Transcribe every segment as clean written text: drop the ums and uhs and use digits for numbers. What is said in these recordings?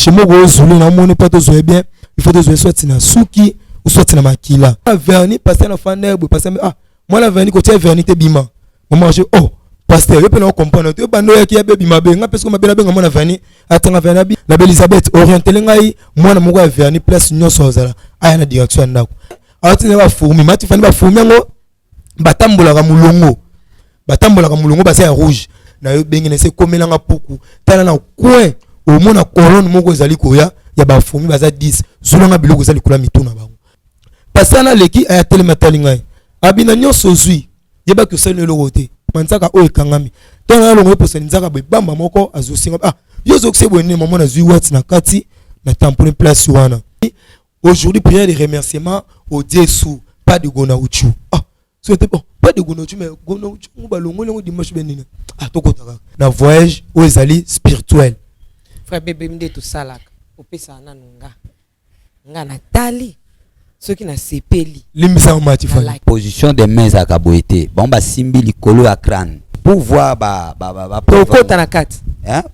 péché moko zulu na moni pas to bien il faut te soit na suki ou soit na makila verni passer na fane bo passer moi la verni côté verni te bima maman je pasteur yo pe na comprendre to bando ya ki ya bima benga parce que mabela benga mona verni atanga verni la belle Elisabeth orienté ngai mwana moko ya verni place nyonso ozala aya na direction ndako ati na ba fourmi mati fani ba fourmi ngo batambola ka mulongo basa ya rouge na yo bengi na se komelanga puku tala na coin au mona colonne moko ezali koya ya ba fourmi baza 10 zulanga biloko ezali kula mituna bango pasana leki aya telematali ngai abina nyonso zui yeba que c'est le logoté manzaka o ekangami tona longo posa nzaka bamba moko azosinga yo zokse bonne maman na zui wat na kati na tampone place wana. Aujourd'hui prière de remerciement au Dieu sous pas de gona uchu c'était bon pas de gona uchu mais gona uchu ba longo longo dimanche benina tokotaka na voyage au ezali spirituel frère bébé mde to salaka opesa na nga natali ceux qui na sepeli limisa matifa position des mains à kaboete bon ba simbi likolo ya crâne pour voir ba kokota na kati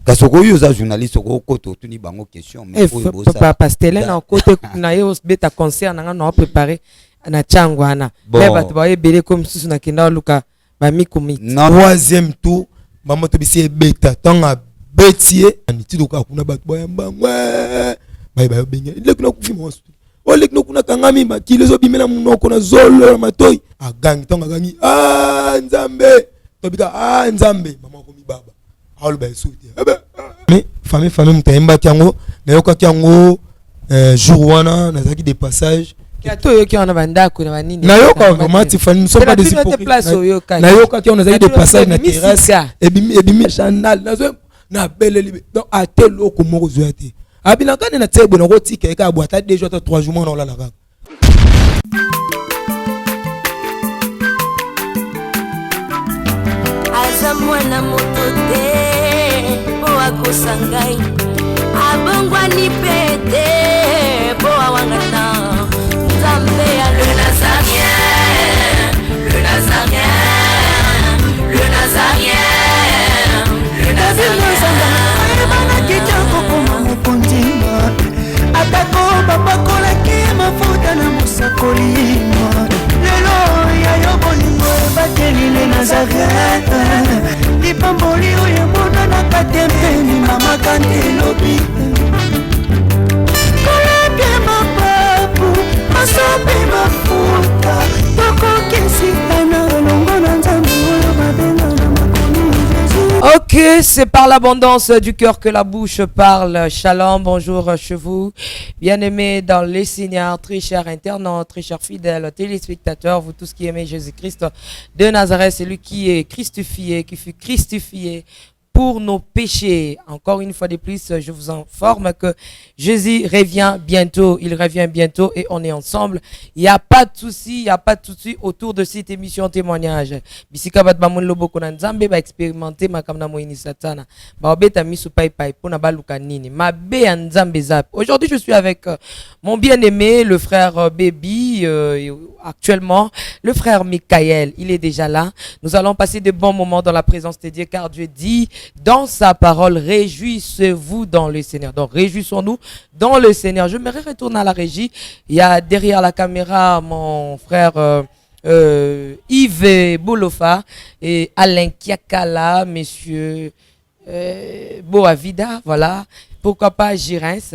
kasoko yo za journaliste ko koto tuni bango question mais papa pastelé na côté na yo beta concert na nga préparer na changwana mais bato ba yebele comme susu na kenda luka ba mikomit troisième tour maman to bisi beta tanga betier ni tidoka kuna bato ba yamba ba benga le kuna kufima ole kuna kangami makile zo bimela munoko na zolo matoi agangi tanga gangi nzambe tobika nzambe maman ko mi baba alu ba souti mais famille mutayemba kyango na yoka kyango jour wana na zaki de passage kato yoki ona bandako na banini na yoka vraiment tifani so pas des hypocrites na yoka kyango na zaki de passage na terrasse ebimi chandal na belle libe donc a tel oko moko zoate abina kana na tebo na rotika ka boîte 2 jours 3 jours na la kaka mwana moto te po akosangai abongwani pete po awangana nzambe ya le nazarien le nazarien bana kitoko koma mokondima atako bapakolaki mafuta na mosakolima lelo ya yo bolingo bateli le nazarien lipamboli oyo mona na katempeni mama kantelobi kolapie mapapu masope mafuta tokokesitana longo na nzambe oyo babenga na makomi Jésus. Ok, c'est par l'abondance du cœur que la bouche parle. Shalom, bonjour chez vous. Bien-aimés dans les Seigneurs, très chers internautes, très chers fidèles téléspectateurs, vous tous qui aimez Jésus-Christ de Nazareth, c'est lui qui est christifié, qui fut christifié pour nos péchés. Encore une fois de plus, je vous informe que Jésus revient bientôt. Il revient bientôt et on est ensemble. Il n'y a pas de souci, il n'y a pas de souci autour de cette émission témoignage. Bisika bat bamun lobo kona nzambe ba expérimenter makamna moini satana. Ba obeta misu pai pai pona baluka nini. Ma be nzambe zap. Aujourd'hui, je suis avec mon bien-aimé, le frère Baby, actuellement, le frère Michael. Il est déjà là. Nous allons passer de bons moments dans la présence de Dieu car Dieu dit dans sa parole, réjouissez-vous dans le Seigneur. Donc, réjouissons-nous dans le Seigneur. Je me retourne à la régie. Il y a derrière la caméra mon frère Yves Boulofa et Alain Kiakala, monsieur Boavida, voilà. Pourquoi pas Girens.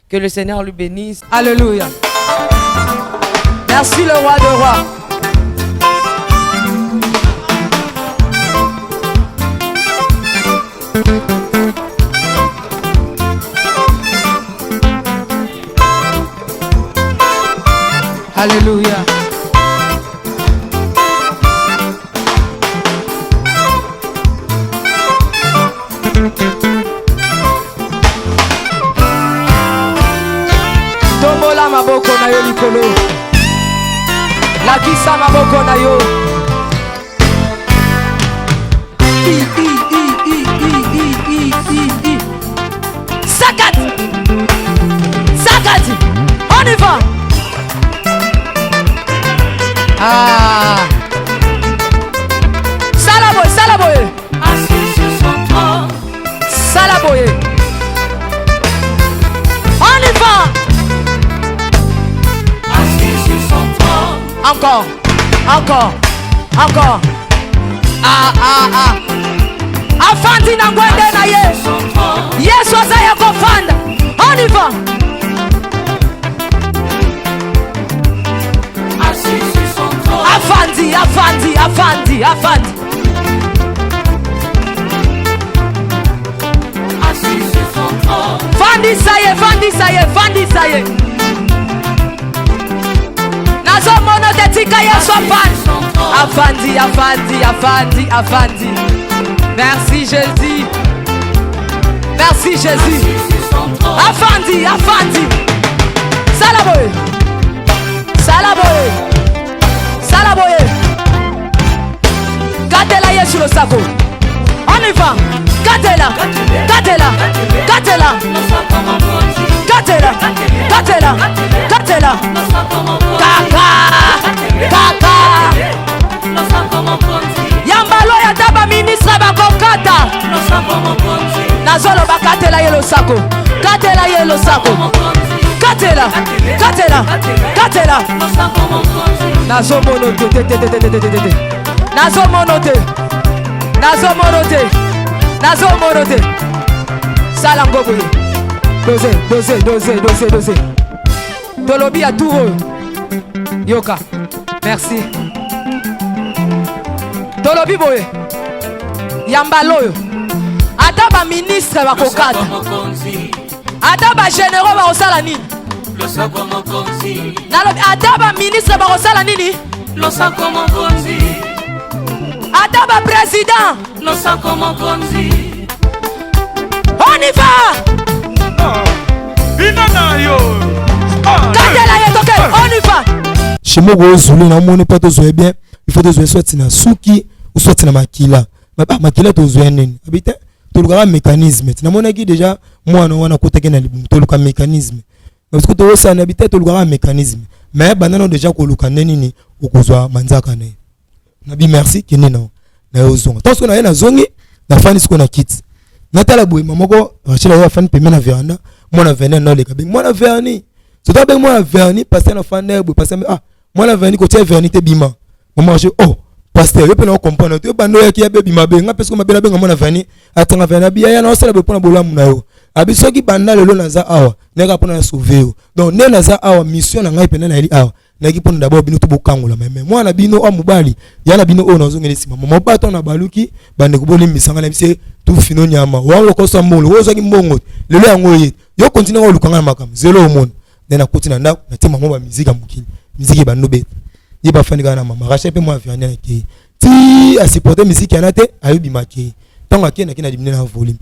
Que le Seigneur lui bénisse. Alléluia. Merci le roi de rois. Alléluia. Tombola maboko na yo likolo. Lakisa maboko na yo. Sakat. On y va. Salaboye. Assis sur son trône. Salaboye. Encore. Encore. Encore. Ah, ah, ah. Afandi na ngwende na ye. Yesu azaya kofanda. On y va. Afandi, afandi, afandi, afandi. Fandi saye, fandi saye, fandi saye. Nazo mono de tika yesu afandi. Afandi, afandi, afandi, afandi. Merci Jésus. Merci Jésus. Afandi, afandi. Salaboye. Salaboye. Salaboye. Gatela yesu le sako. On y va. Gatela. Gatela. Gatela. Gatela. Gatela. Gatela. Kaka. Kaka. Yambalo ya taba ministre bakokata. Nazolo bakatela yelo sako. Katela yelo sako. Katela. Katela. Katela. Nazo monote. Nazo monote. Nazo monote. Nazo monote. Salango boye. Dosé. Tolobi à tout. Yoka. Merci. Tolobi boye. Yambaloyo. Ataba ministre bakokata. Ataba généraux bakosala nini? Ataba ministre bakosala nini? Ataba président. On y va. On y va. Chez moi, on pas tous bien. Il faut que soit na suki ou soit na makila. Makila to zoenen. Habite to le mécanisme. Na mona ki déjà moi no wana koteke na libumu to le mécanisme. Parce que to ça na habite to le mécanisme. Mais banano déjà ko luka nini okozwa manzaka ne. Nabi merci kene na na ozonga. Tant que na na zongi na fani siko na kit. Natala boy mamoko rachela ya fani pemena na veranda. Moi na venir na le kabe. Moi na verni. So to be moi na verni passer na fani boy passer ah moi na verni ko tie verni te bima. Maman je oh pasteur yo pe na comprendre to bando ya ki ya bebima be nga parce que mabela be nga moi na verni atanga verni biya ya na osala be pona bolamu na yo. Abi soki banda lelo na za awa neka pona sauver yo. Donc ne na za awa mission na ngai pena na eli awa. Naki pona d'abord bino to bokangola mais moi na bino o mobali ya na bino o na zongeli sima maman ba to na baluki bande ko boli misanga na bise tout fino nyama wa lo ko sa mbongo wo soki mbongo lelo yango ye yo continue ko lukanga makam zelo omona na koti na ndako na tema mo ba musique mukili musique ba nobe ye ba fani kana mama rache pe mo aviane na ki ti a supporter musique yana te ayobi maki tango akena kina dimine na volume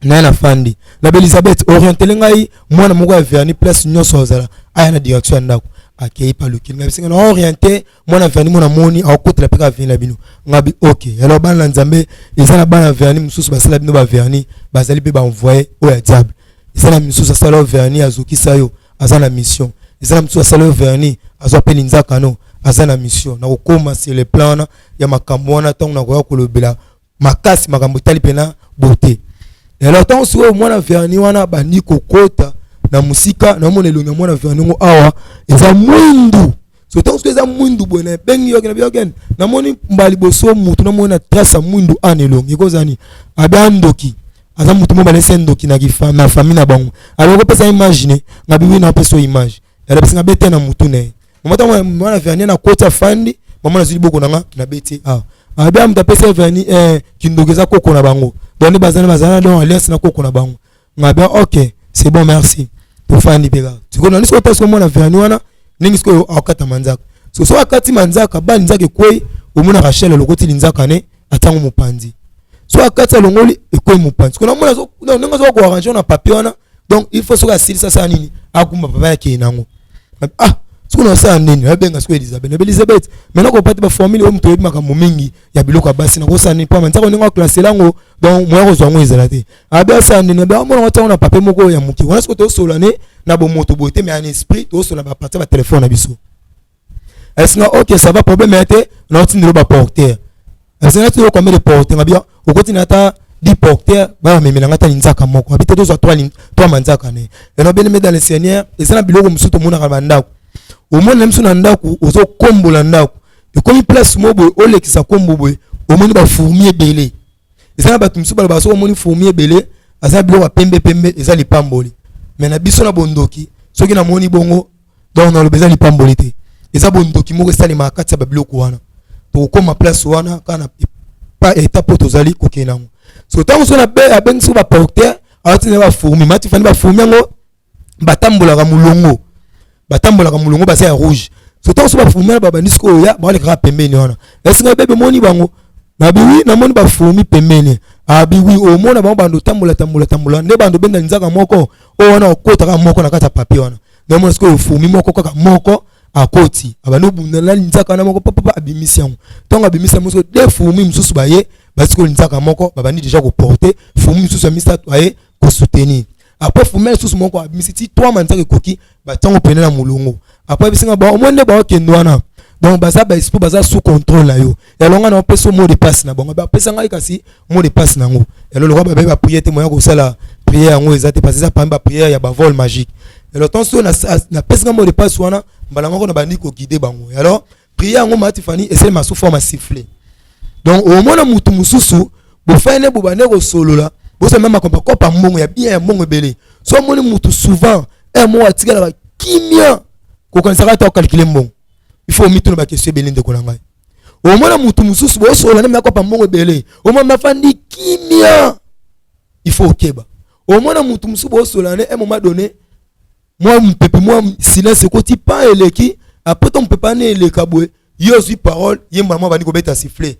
na fandi la Elisabeth orienté ngai mwana moko aviane place nyonso ozala aya na direction ndako akei pa lukili ngai singa na orienté mwana aviane mona moni akota la peka aviane la bino ngabi OK alors bana nzambe ezana bana aviane mususu basala bino ba aviane bazali pe ba envoyer o ya diable ezana mususu asala aviane azuki sayo azana mission ezana mususu asala aviane azwa pe linzaka no azana mission na kokoma sur le plan ya makambo wana tango na koya kolobela makasi makambo tali pena beauté. Et alors tant que moi verni wana bandi kokota na musika na mona elonga mwana verni ngo awa eza mwindu so tant que eza mwindu bona bengi yo na moni mbali boso mutu na mona trace mwindu anelonga ikozani abandoki aza mutu mo balese ndoki na kifa na famille na bango alors ko pesa imaginer ngabi wi na peso image elle pesa ngabete na mutu ne mama mwana verni na kota fandi mama na zili boko nanga na beti abia mta pesa verni kindogeza koko na bango donc bazana donc alliance na koko na bango ngabia OK c'est bon merci pour fandi pega tiko na nisko tasko mwana verni wana ningi sko akata manzaka so akati manzaka ba nzaka kwei omona Rachel lokoti linzaka ne atango mopanzi so akati longoli ekoi mopanzi kona mona so ninga so ko arranger na papier wana donc il faut so ka silisa sa nini akumba papa yake nango so na sa nini abenga so Elisabeth maintenant ko pati ba famille o mto makambo mingi ya biloko basi na ko sa nini pa manzaka ninga classe lango donc moi ko zongo ezala te abia sa nini ba mona otanga na papier moko ya muki wana so to solane na bo moto boté mais en esprit to sola ba partir ba téléphone na biso est-ce que OK ça va problème était na otindelo ba porteur est-ce que tu combien de porteurs ngabia okoti ta 10 porteurs ba memela ngata linzaka moko habite to zo 3 manzaka ne et no bien dans le Seigneur et ça na biloko musuto mona ka bandako au moins même si on ndaku ozo kombo la ndaku et comme place mobo ole ki sa kombo boy au moins ba fourmi belé et ça ba tumsu ba so au moins fourmi belé asa bilo ba pembe eza lipamboli mais na biso na bondoki soki na moni bongo donc na lo besoin lipamboli te eza bondoki moko sali makati ba bilo ko wana to koma place wana kana pas étape tozali kokenango so tant so na be abengi so ba porteur ati na ba fourmi mati fani ba fourmi ngo batambola ka mulongo basi ya rouge so tant so ba fourmi ba banisco ya ba le ka pembeni wana est-ce que bebe moni bango na biwi na moni ba fourmi pembeni abiwi o mona ba bando tambola nde bando benda nzaka moko o wana okota ka moko na kata papier wana na mona sko fourmi moko kaka moko akoti abano bundala nzaka na moko papa abimisi yango tonga abimisi muso de fourmi mususu baye basiko nzaka moko babani déjà ko porter fourmi mususu amisa toye ko soutenir après fourmi mususu moko abimisi ti 3 manzaka koki ba tango pene na mulongo après bisinga ba o monde ba okendo wana donc baza ba expo baza sous contrôle la yo ya longa na peso mot de passe na bango ba pesa ngai kasi mot de passe nango ya lo ba ba prier te moya ko sala prière yango ezate passer ça pa prière ya ba vol magique et le temps so na pesa mot de passe wana mbala moko na bandi ko guider bango alors prière yango mati fani essayer ma sous forme siffler donc au moins na mutu mususu bo fane bo bane ko solola bo se même ko pa mbongo ya bien ya mbongo belé so moni mutu souvent mo atikala ba kimia ko connaissera ta calculer mbongo il faut mito na question belé de kolanga au moins na mutu mususu bo solola na ko pa mbongo belé au moins ma fandi kimia il faut keba au moins na mutu mususu bo solola à un moment donné moi silence côté pas eleki après ton peut pas né le kaboué yo suis parole yemba moi bani ko beta siffler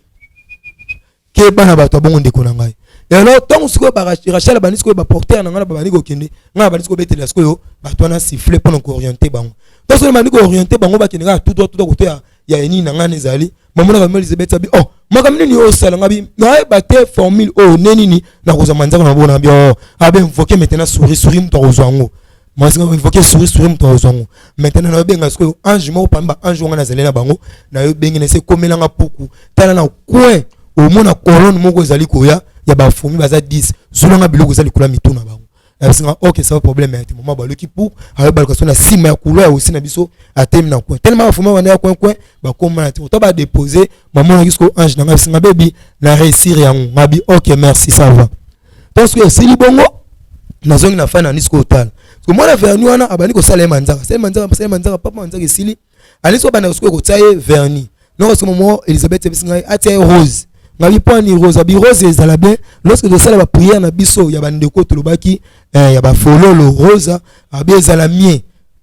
ke bana bato bongo ndeko na ngai et alors tant siko ba rachel bani siko ba porter na ngana bani ko kende ngana bani siko beta la siko yo bato na siffler pour nous orienter bango donc so bani ko orienter bango ba kenga tout côté ya eni na ngana ezali maman na Elizabeth abi oh makamini ni o sala ngabi na ba te formule oh neni ni na ko zamanza na bona bi oh abe invoquer maintenant souris mto ozwango moi c'est invoquer souris mto ozwango maintenant na benga siko ange mo pamba ange ngana zelena bango na yo bengi na se komelanga puku tala na coin au mona colonne moko ezali koya ya ba fourmi baza 10 zulanga biloko ezali kula mituna bango singa ok ça va problème mais maman ba loki pour avec ba location na sima ya couleur aussi na biso atem na coin tellement ba fourmi wana ya coin ba koma na to ba déposer maman na kisko ange na singa baby na réussir yango ngabi ok merci ça va parce que c'est libongo na zongi na fa na nisko total parce que moi la verni wana abani ko sala manzaka papa manzaka esili ali so bana ko tailler verni non parce que maman Elizabeth singa atie rose ngabi point rose abi rose ezala bien lorsque de sala ba prière na biso ya bandeko tolobaki ya ba fololo rose abi ezala mien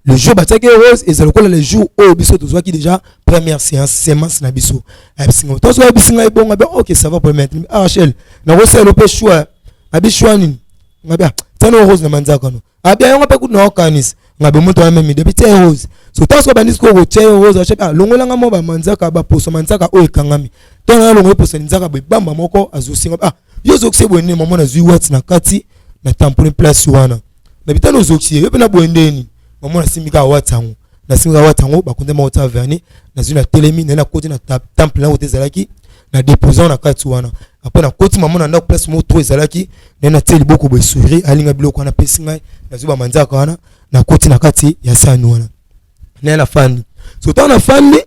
le jour batake rose ezala ko le jour au biso tozwaki déjà première séance na biso singa to so bisinga ibonga be OK ça va pour mettre Rachel na rose le pe choix abi choix nini ngabi tano rose na manzaka no abi ayonga pe ku no kanis ngabe moto wa memi depuis tie rose so taso bandis ko tie rose achepa longola ngamo ba manzaka ba poso manzaka o ekangami to na longo poso nzaka be bamba moko azusinga yo zokse bwene mama na zui wat na kati na tampone place wana na bitano zokse yo pe na bwendeni mama na simika watango na simika watango ba konde mota verni na zui na telemi na koti na temple na otezalaki na déposant na kati wana après na koti mama na ndako place mo to ezalaki na teli boko bo sourire alinga biloko na pesinga na zuba manzaka wana na koti na kati ya sanu wana na la fani so ta na fani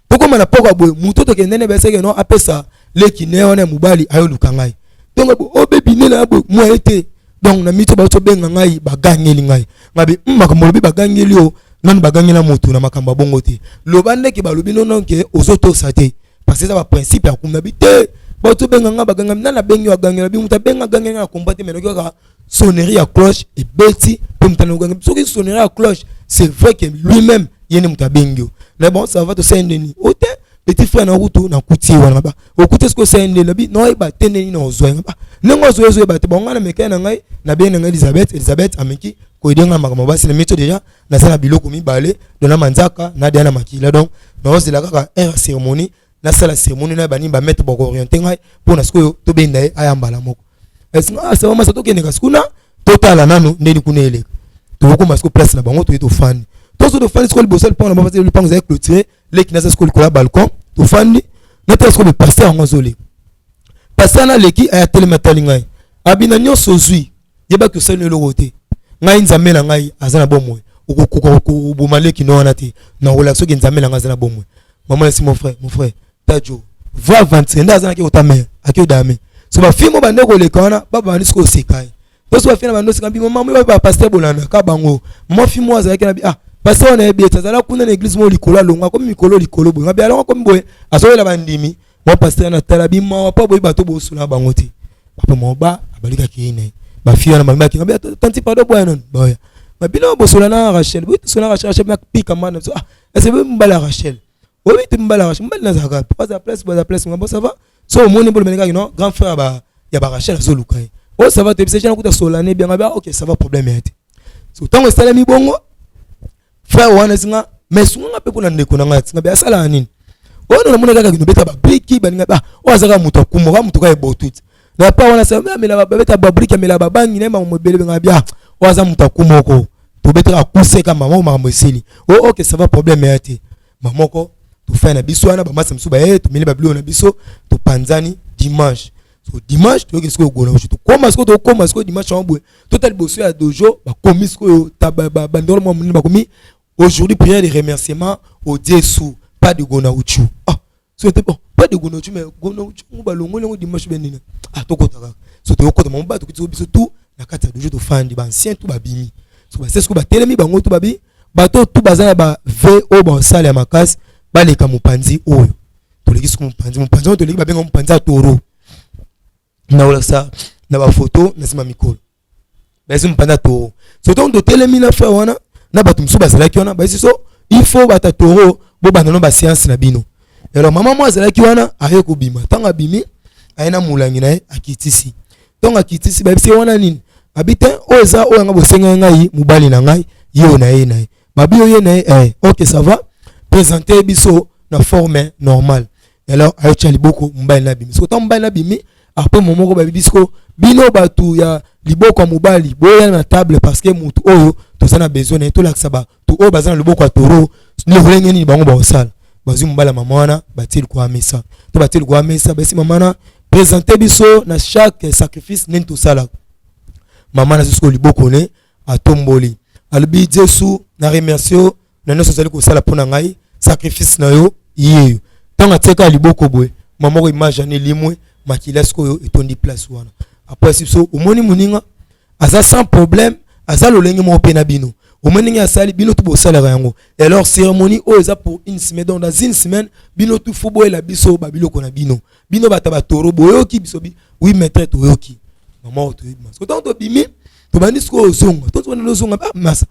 poko mana poko boy mutoto kendene beseke no apesa leki ne wana mubali ayo lukangai donc o bebi ne na bo mo ete donc na mito ba to benga ngai bagangeli ngai ngabi makamolobi bagangeli o non bagangela moto na makamba bongo te lobande ke balobi non ke ozoto sate parce que ça va principe ya kumabite ba to benga nga baganga na bengi wa gangela bi muta benga gangela na combattre mais ka sonnerie à cloche et beti pour mutana gangela so que sonnerie à cloche c'est vrai que lui-même yene muta bengio mais bon ça va te sendeni ote petit frère na ruto na kuti wana ba okuti ce que sendeni bi no ba teneni na ozwa ba nengo zo ba te bonga na meka na ngai na benga ngai Elizabeth ameki ko idenga makama basi na mito déjà na sana biloko mi balé dona manzaka na diana makila donc na ozela kaka cérémonie na sala cérémonie na bani ba mettre boko orienter ngai pour na ce que to benda ayambala moko est-ce que ça va ma sato keneka skuna total nanu ndeni kunele to ko masko place na bango to eto fan to so do fan school bosel pon na ba le pon za clôturer les kinasa school ko la balcon to fan ni na te school pasteur ngozole pasteur na leki aya telemetali ngai abina nyoso zui yeba que ça ne le roté ngai nzambe na ngai azana bomoy bomale qui non anati na relation qui nzambe langa zana bomwe maman c'est mon frère tajo va avancer ndaza na ki otame akio dame so ba fimo bande ko le kana baba ni sko sekai to so ba fina bando sekambi maman ba pasteur bolanda ka bango maman fimo azaki na bi pasteur on a bien tazala kuna na église mo likolo longa comme mikolo likolo boy ngabi alonga comme boy asoyela bandimi mo pasteur na talabi ma pa boy bato bo sula bango te papa mo ba abalika kine ba fio na mama ki ngabi tanti pado boy non boy ma bino bo sula na Rachel boy sula Rachel ma pika man so est-ce que mbala Rachel oui tu mbala Rachel mbala zaka pas à place ngabo ça va so moni bo meneka non grand frère ba ya ba Rachel azoluka oh ça va te bisa na kuta solane bien ngabi OK ça va problème yete so tango salami bongo frère wana singa mais sunga pe kuna ndeko na ngati ngabe asala nini ono na muneka kino beta ba briki baninga ba wazaka muto kumo ba muto ka ebotuti na pa wana sa mela ba beta ba briki mela ba bangi ne ma mobele ngabi waza muto kumo ko to beta akuse ka mama mama esili oh OK ça va problème yate mamoko to fait na biso wana ba masa msuba to mili ba blo na biso to panzani dimanche so dimanche to kesko gona to koma sko dimanche ambwe total bosso ya dojo ba komi sko ta ba bandolo mo ba komi aujourd'hui prière de remerciement au Dieu sous pas de gona uchu c'était bon pas de gona uchu mais gona uchu ba longo dimanche benina to kotaka so to kota mo ba to kitso biso tout na kata dojo to fandi ba ancien tout ba bimi so ba sesko ba telemi bango to babi ba to tout bazana ba VO ba sala ya makasi ba leka mupanzi oyo to lekisi mupanzi to leki ba benga mupanzi toro na wala sa na ba photo na sima mikolo basi mpanda toro so donc de telemi na frère wana na batu msu bazalaki wana basi so il faut bata toro bo banano ba séance na bino alors maman moi azalaki wana aye ko bima tanga bimi ayena mulangi na akitisi donc akitisi basi wana nini abite oza oyanga bosenga ngai mubali na ngai yo na ye na babi yo na OK ça va présenter biso na forme normale alors ayo chali boko mbali na bimi so tant mbali na bimi après momoko ba bisko bino batu ya liboko ya mobali boya na table parce que mutu oyo to sana besoin na to laksa ba to o bazana liboko ya toro ne volenge ni bango ba osala bazu mbala mamana batil kwa mesa to batil kwa mesa basi mamana présenter biso na chaque sacrifice nen to sala mamana jusqu'au liboko ne atomboli albi Jesu na remercier na noso zali ko sala pona ngai sacrifice na yo yeyo tanga teka liboko boy mamoko image ne limwe makilasko yo etondi place wana après so omoni muninga aza sans problème aza lolenge mo pena bino omoni asali bino tout bo sala yango et alors cérémonie o eza pour une semaine dans une semaine bino tout fo boela biso babiloko na bino bata batoro boyoki biso oui maître to yoki maman to parce que tant to bimi to banisko ozonga to to na ozonga masa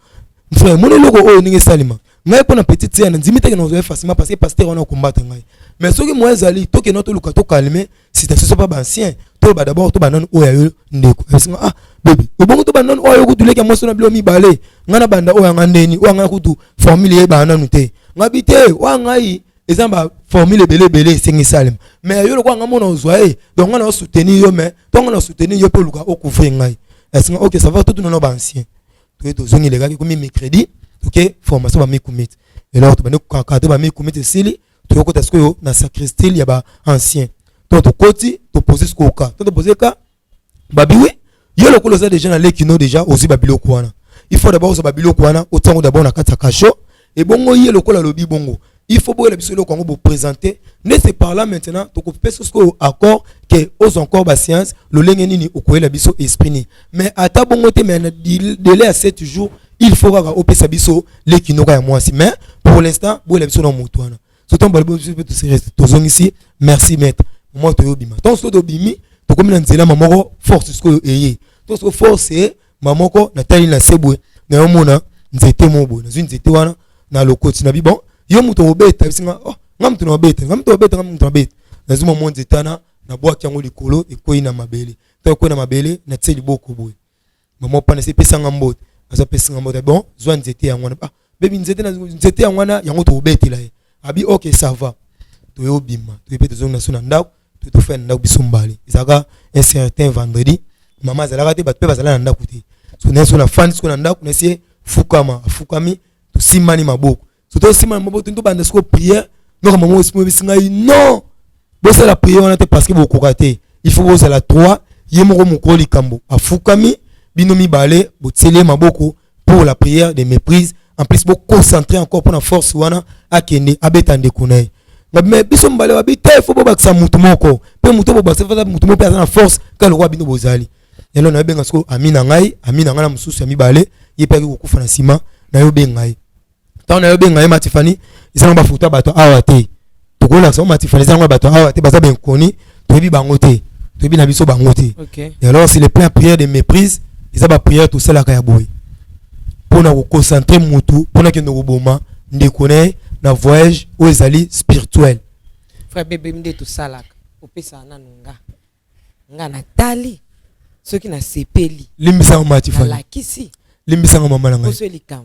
frère mon loko o ninge salima ngai pona petite sœur nzimite que nous facilement parce que pasteur on a combattre ngai mais ce que moi ezali to que notre luka to calmer si tu sais pas ancien to ba d'abord to banon o ya yo ndeko bébé obongo to banon o yo kutuleka moso na bilo mi balé ngana banda o yanga ndeni o yanga kutu formule e bana nute ngabite wa ngai ezamba formule belé sengi salima mais yo lokwa ngamo na ozwa donc ngana soutenir yo mais to ngana soutenir yo pe luka o couvrir ngai est-ce que OK ça va tout non ba ancien to zongi les gars comme mercredi OK formation ba mi commit et là to bane ka ba mi commit sili to ko tasko yo na sacristie ya ba ancien to koti to poser ce ka to poser ka babiwe yo le kolo za déjà na lekino déjà ozi babilo kwana il faut d'abord oza babilo kwana autant d'abord na kata kasho et bongo ye le kolo lobi bongo il faut boire la biso le kongo pour présenter ne c'est par là maintenant to ko peso ce accord que os encore ba science le lenge nini okoye la biso esprit ni mais ata bongo te mais délai à 7 jours il faut ga opesa biso lekino ka ya moi si mais pour l'instant boire la biso na moto wana surtout balbo to zongi ici merci maître moi to yobima donc so to bimi to comme na nzela mamoko force ce ko eye to so force mamoko na tali na sebwe na yomona nzete mobo na nzete wana na lokoti na bi bon yo muto obeta bisinga ngamtu na obeta na zuma mo nzete na bwa kyango likolo ekoyi na mabele to ko na mabele na tseli boko boy mama pa na se pesa ngambote aza pesa ngambote bon zwa nzete ya ngwana baby nzete ya ngwana yango to obetela abi OK ça va to yobima to epete zonga sona ndako to faire ndako bisumbali izaka un certain vendredi maman zalaka te batpe bazala na ndako te so neso na fan so na ndako nesie fukami to simani maboko so to simani maboko to banda sko prière donc maman osimo bisinga non bo c'est la prière on a te parce que beaucoup raté il faut vous la 3 yemoko mukoli kambo afukami bino mibale botsele maboko pour la prière de méprise en plus bo concentrer encore pour la force wana akende abeta ndeko naye mais biso mbale babite faut bo bakisa mutu moko pe mutu bo bakisa mutu moko pe na force quand le roi bino bozali yelo na benga sko amina ngai na mususu ya mibale yepe kokufa na sima na yo bengai tant na yo bengai matifani isanga ba futa bato awa te tokola so matifani isanga bato awa te baza ben koni tobi bango te tobi na biso bango te et alors c'est le plein prière de méprise ils ba prière tout ça la kaya boy pour na concentrer mutu pour na kende koboma ndeko naye na voyage aux ezali spirituel frère bébé mde tout ça là opesa na nga natali ceux qui na sepeli limbisa matifani la kisi limbisa mama na ngai oso likam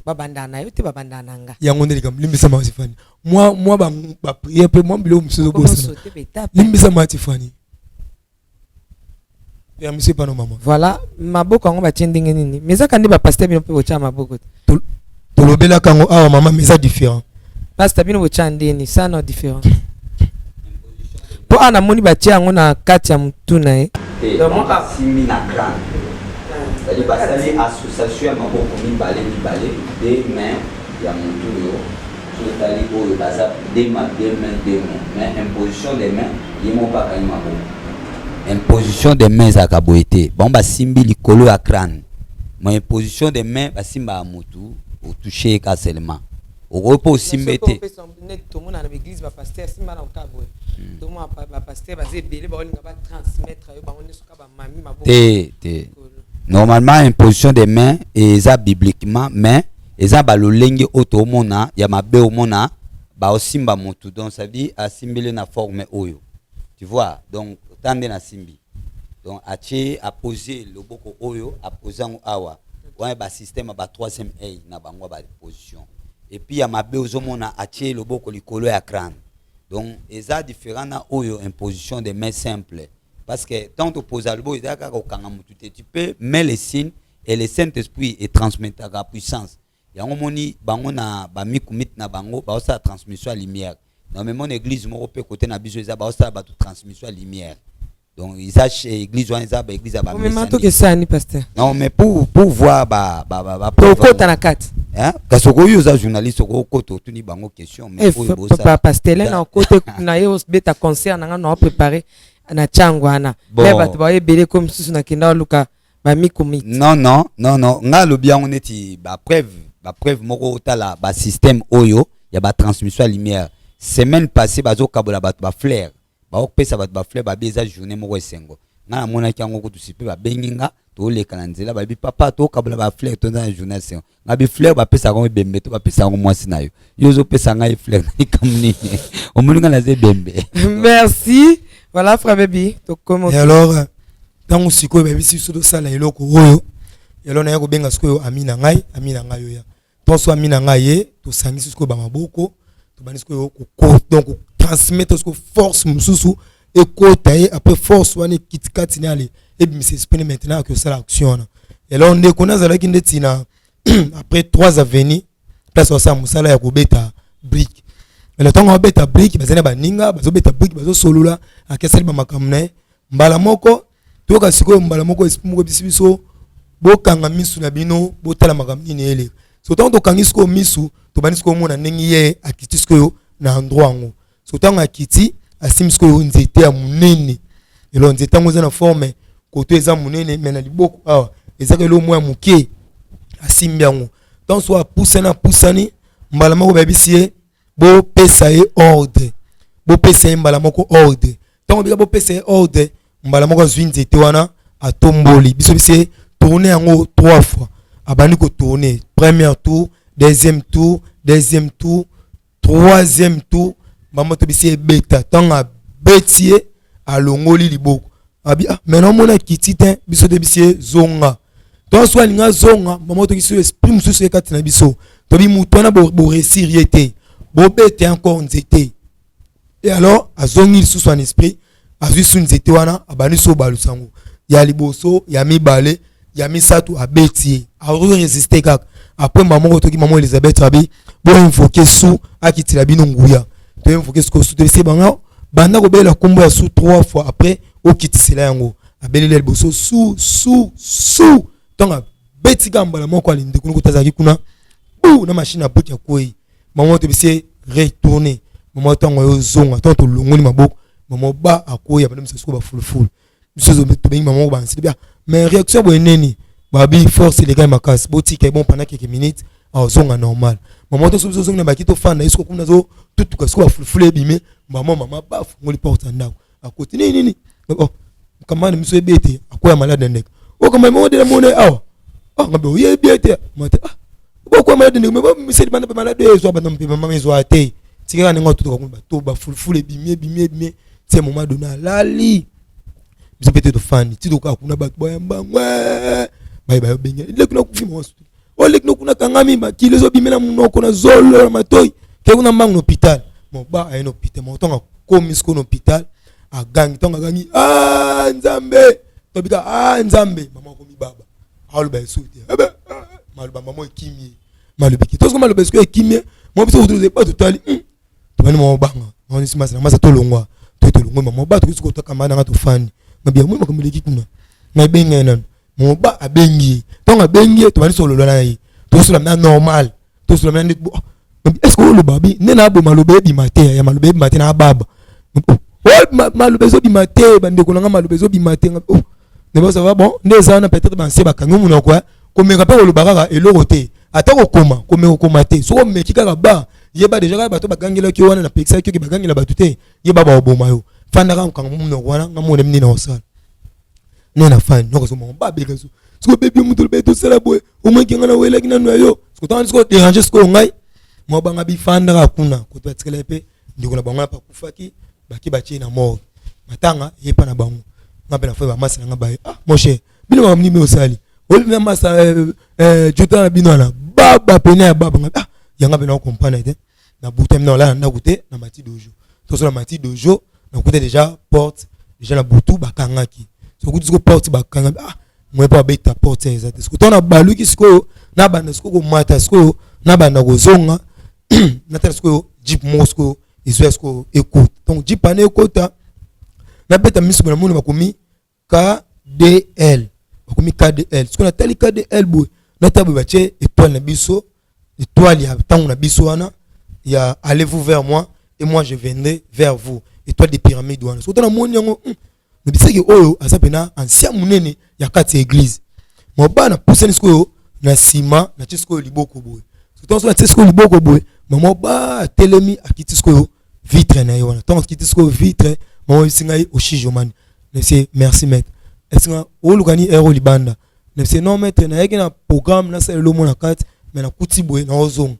babandana yo te babandana nga yango ndeli kam limbisa matifani moi ba prière pe moi bilo msuzo bosa limbisa matifani ya monsieur pano mama voilà maboko ngo batendinge nini meza kandi ba pasteur bino pe bocha maboko tolobela kango awa mama meza différent pasteur bino bocha ndeni ça non différent po ana moni batia yango na kati ya mutuna donc simi na crâne c'est-à-dire basali association ya maboko mibale des mains ya mutu yo totali oyo baza des mains mais imposition des mains yemo paka ni maboko imposition des mains à kaboité bon basimbi likolo ya crâne mais imposition des mains basimba ya mutu au toucher ka seulement au repos simbete to mona na église ba pasteur simba na kabwe to mo ba pasteur ba zebele ba olinga ba transmettre yo ba oneso ka ba mami maboko te normalement imposition des mains et ça bibliquement mais et ça ba lolenge auto mona ya mabe o mona ba osimba mutu donc ça veut dire asimbele na forme oyo tu vois donc tande na simbi donc ache a poser le boko oyo a poser en awa ouais ba système ba troisième œil na bango ba position et puis ya mabe ozomona ache le boko likolo ya crâne donc eza différent na oyo imposition des mains simple parce que tant to poser le boko eza ka okanga mutu te tu peux mettre les signes et le Saint-Esprit et transmettre la puissance yango moni bango na ba mikumit na bango ba osa transmission à lumière dans mon église moko pe côté na biso eza ba osa ba transmission à lumière. Donc ils achètent église ou église à ba. Mais maintenant que ça ni pasteur. Non mais pour voir ba côté na 4. Hein? Parce que yo za journaliste ko koto tuni bango question mais pasteur là na côté na yo beta concert na nga préparer na changwana. Mais bato ba ebele comme sous na kinda luka ba mikomit. Non nga lo bien on eti ba preuve moko tala ba système oyo ya ba transmission à lumière. Semaine passée bazo kabola bato ba flair. Ba pesa bato ba flair ba beza journée moko esengo nga mona kyango ko tusipe ba benginga to le kananzela ba bi papa to kabla ba flair to na journée esengo nga bi flair ba pesa ko bembe to ba pesa ko mwasi nayo yozo pesa nga flair ni kamni o muninga na ze bembe. Merci. Voilà frère baby to comment. Et alors tango siko baby si sodo sala eloko oyo yelo na yako benga siko amina ngai yo ya to so amina ngai to sangisi siko ba maboko to bani siko ko donc transmettre ce force mususu et côté après force wane kitikati nale et bien c'est esprit maintenant que ça l'action et là on est connait ça là qui ndetina après 3 avenues place au ça musala ya kobeta brick mais le temps on beta brick bazana ba ninga bazo beta brick bazo solula akesali ba makamne mbala moko to ka siko mbala moko esprit moko bisibiso bokanga misu na bino botala makamni ele so tant to kangisko misu to banisko mona nengi ye akitisko na endroit ngo so tant akiti asimsko nzete ya munene elo nzete ngo na forme koto eza munene mena liboko awa ezaka lo mwa muke asimbi yango donc so poussani mbala moko babisie bo pesa e ordre bo pesa e mbala moko ordre tant bika bo pesa e ordre mbala moko zwi nzete wana atomboli biso bisie tourner yango 3 fois abani ko tourner premier tour deuxième tour troisième tour maman to bisie beta tanga betie alongoli liboko abi maintenant mona kitite biso de bisie zonga to so alinga zonga maman to biso esprit mususu ekati na biso to bi mutu na bo réussir yete bo bete encore nzete et alors azongi sous son esprit azui sous nzete wana abani so balusango ya liboso ya mibale ya misatu abetie a résister kaka après maman to ki maman Elisabeth abi bo invoquer sous akitila bino nguya to invoquer sous to se banga banda ko bela kombo ya sous 3 fois après o kitisela yango abelele liboso sous tonga beti gamba la moko alinde kuno kutazaki kuna ou na machine à bout ya koi maman te bisi retourner maman to ngoyo zonga to to longoli maboko maman ba akoya ba mse ba full mse to bengi maman ba nsi bien mais réaction bo neni babi force les gars makas boti kay bon pendant quelques minutes a zonga normal maman to so zonga ba kito fanda isko kuna zo tout ka so ba full bimé maman ba fungoli porte ndako akoti nini oh kamane mse bete akoya malade ndek o kama maman de la monnaie awa ah ngabe o ye bete mate ah beaucoup malade ndek mais mse bana malade zo ba nampe maman zo ate tika nga tout ka kuna to ba full bimé c'est moment donné lali mse bete to fandi ti to ka kuna ba boyamba bye benye le kuna kufima wasu o le kuna kangami ba kile zo bimela munoko na zolo na matoi ke kuna mbangu hôpital mo ba a un hôpital mo tonga komi sko hôpital a gangi tonga gangi nzambe to bika nzambe mama ko mi baba halu ba suti malu ba mama ekimie malu biki to sko malu ba sko ekimie mo biso utuze pas totali to bani mo banga mo ni simasa masa to longwa to longwa mama ba to sko to kamana nga to fani ngabia mo makamiliki kuna na benye nan mon ba abengi donc abengi to bani solo na yi to solo na normal to solo na nit est-ce que le babi ne na bo malobe bi matin ya malobe bi matin na baba malobe zo bi matin bande ko nga malobe zo bi matin ne ba ça va bon ne za na peut-être ban se ba kangu mu na quoi comme ka pe le baraka et le roté atako koma comme ko maté so me kika ba ye ba déjà ba to ba gangela ki wana na pexa ki ba gangela ba tuté ye ba ba oboma yo fanda kan kangu mu na wana ngamu ne mni na osala nena fan noko so mon ba bega so sko bébé mutul be to sala boy o mo ki ngana wela kina no yo sko tan sko déranger sko ngai mo ba ngabi fanda ka kuna ko to tskele pe ndiko na banga pa kufaki baki bachi na mort matanga yepa na bango ngabe na fa ba masa ngaba mon cher bino ma mni me osali o le masa juta na bino na baba pena ya baba ngabe yanga be na comprendre te na butem na la na goûter na mati dojo to so na mati dojo na goûter déjà porte déjà na butu bakangaki so ku disko porte bakanga moi pas beta porte exact ce que ton na balu ki sko na banda sko ko mata sko na banda ko zonga na tel sko jeep mosco isko écoute donc jeep ane écoute na beta misko na mona bakomi KDL bakomi KDL ce qu'on a tali KDL boy na tabu bache étoile na biso étoile ya tangu na biso wana ya allez-vous vers moi et moi je viendrai vers vous étoile des pyramides wana so ton na moni yango ne bisaki oyo azapena ancien munene ya kati église mo bana pousse nisko na sima na tisko liboko boy so ton so na tisko liboko boy mo ba telemi akitisko vitre na yona ton akitisko vitre mo singai oshijo man ne c'est merci maître est-ce que o lukani ero libanda ne c'est non maître na yeki na programme na sala lo mona kati mais na kuti boy na ozong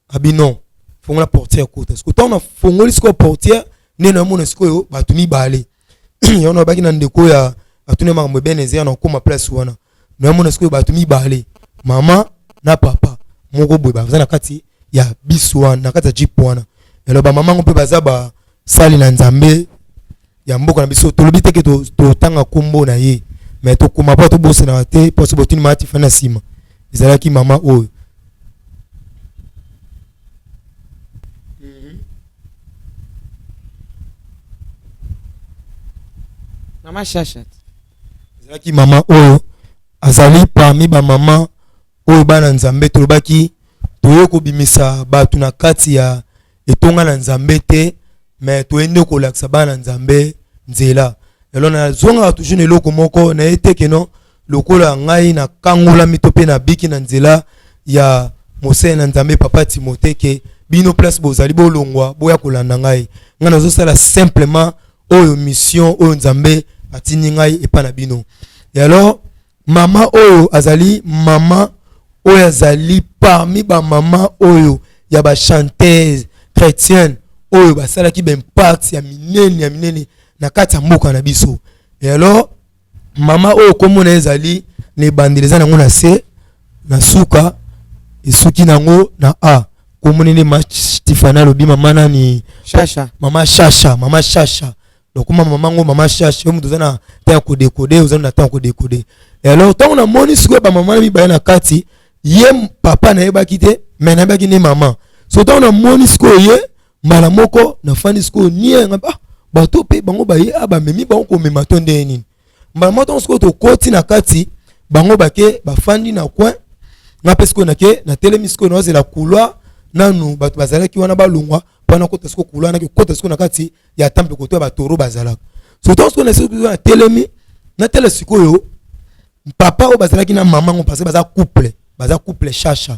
abinon fongola portière kota so ton na fongoli sko portière ne na mona sko yo batumi bale yono baki na ndeko ya atune makambo benezia na koma place wana na mona siko ba tumi bale mama na papa moko boy ba na kati ya biswa na kati ya jeep wana elo ba mama ngompe baza ba sali na nzambe ya mboka na biso to lobi teke to tanga kombo na ye mais to koma pa to bosse na te po so botuni mati fana sima ezalaki mama oyo Mama Chachat. Zaki mama oyo azali parmi ba mama oyo bana nzambe tolobaki toyoko bimisa batu na kati ya etonga na nzambe te mais toende ko laksa bana nzambe nzela elo na zonga toujours eloko moko na eteke no lokola ngai na kangola mitope na biki na nzela ya mose na nzambe papa Timothée ke bino place bozali bolongwa boya kolanda ngai ngana zo sala simplement oyo mission oyo nzambe atini ngai epa na bino et alors mama oyo azali mama oyo azali parmi ba mama oyo ya ba chanteuse chrétienne oyo basala ki ben impact ya minene na kati ya mboka na biso et alors mama oyo komona ezali ne bandeleza nango na se na suka esuki nango na a komona ne Stéphane lobi mama nani Chacha mama Chacha donc maman cherche on nous a temps ko décoder on a temps ko décoder et alors tant on a moni siko ba maman mi ba na kati ye papa na yeba kite mais na ba kine maman so tant on a moni siko ye mala moko na fani siko ni ba to pe bango ba ye aba memi ba ko mema tonde nini mala moto siko to koti na kati bango ba ke ba fandi na coin nga pesi ko na ke na telemi siko na zela couloir nanu bato bazalaki wana balungwa pana kota siko couloir na ke kota siko na kati ya temple koto ya batoro bazalaka surtout siko na siko na telemi na tele siko yo papa o bazalaki na maman ngo parce baza couple chacha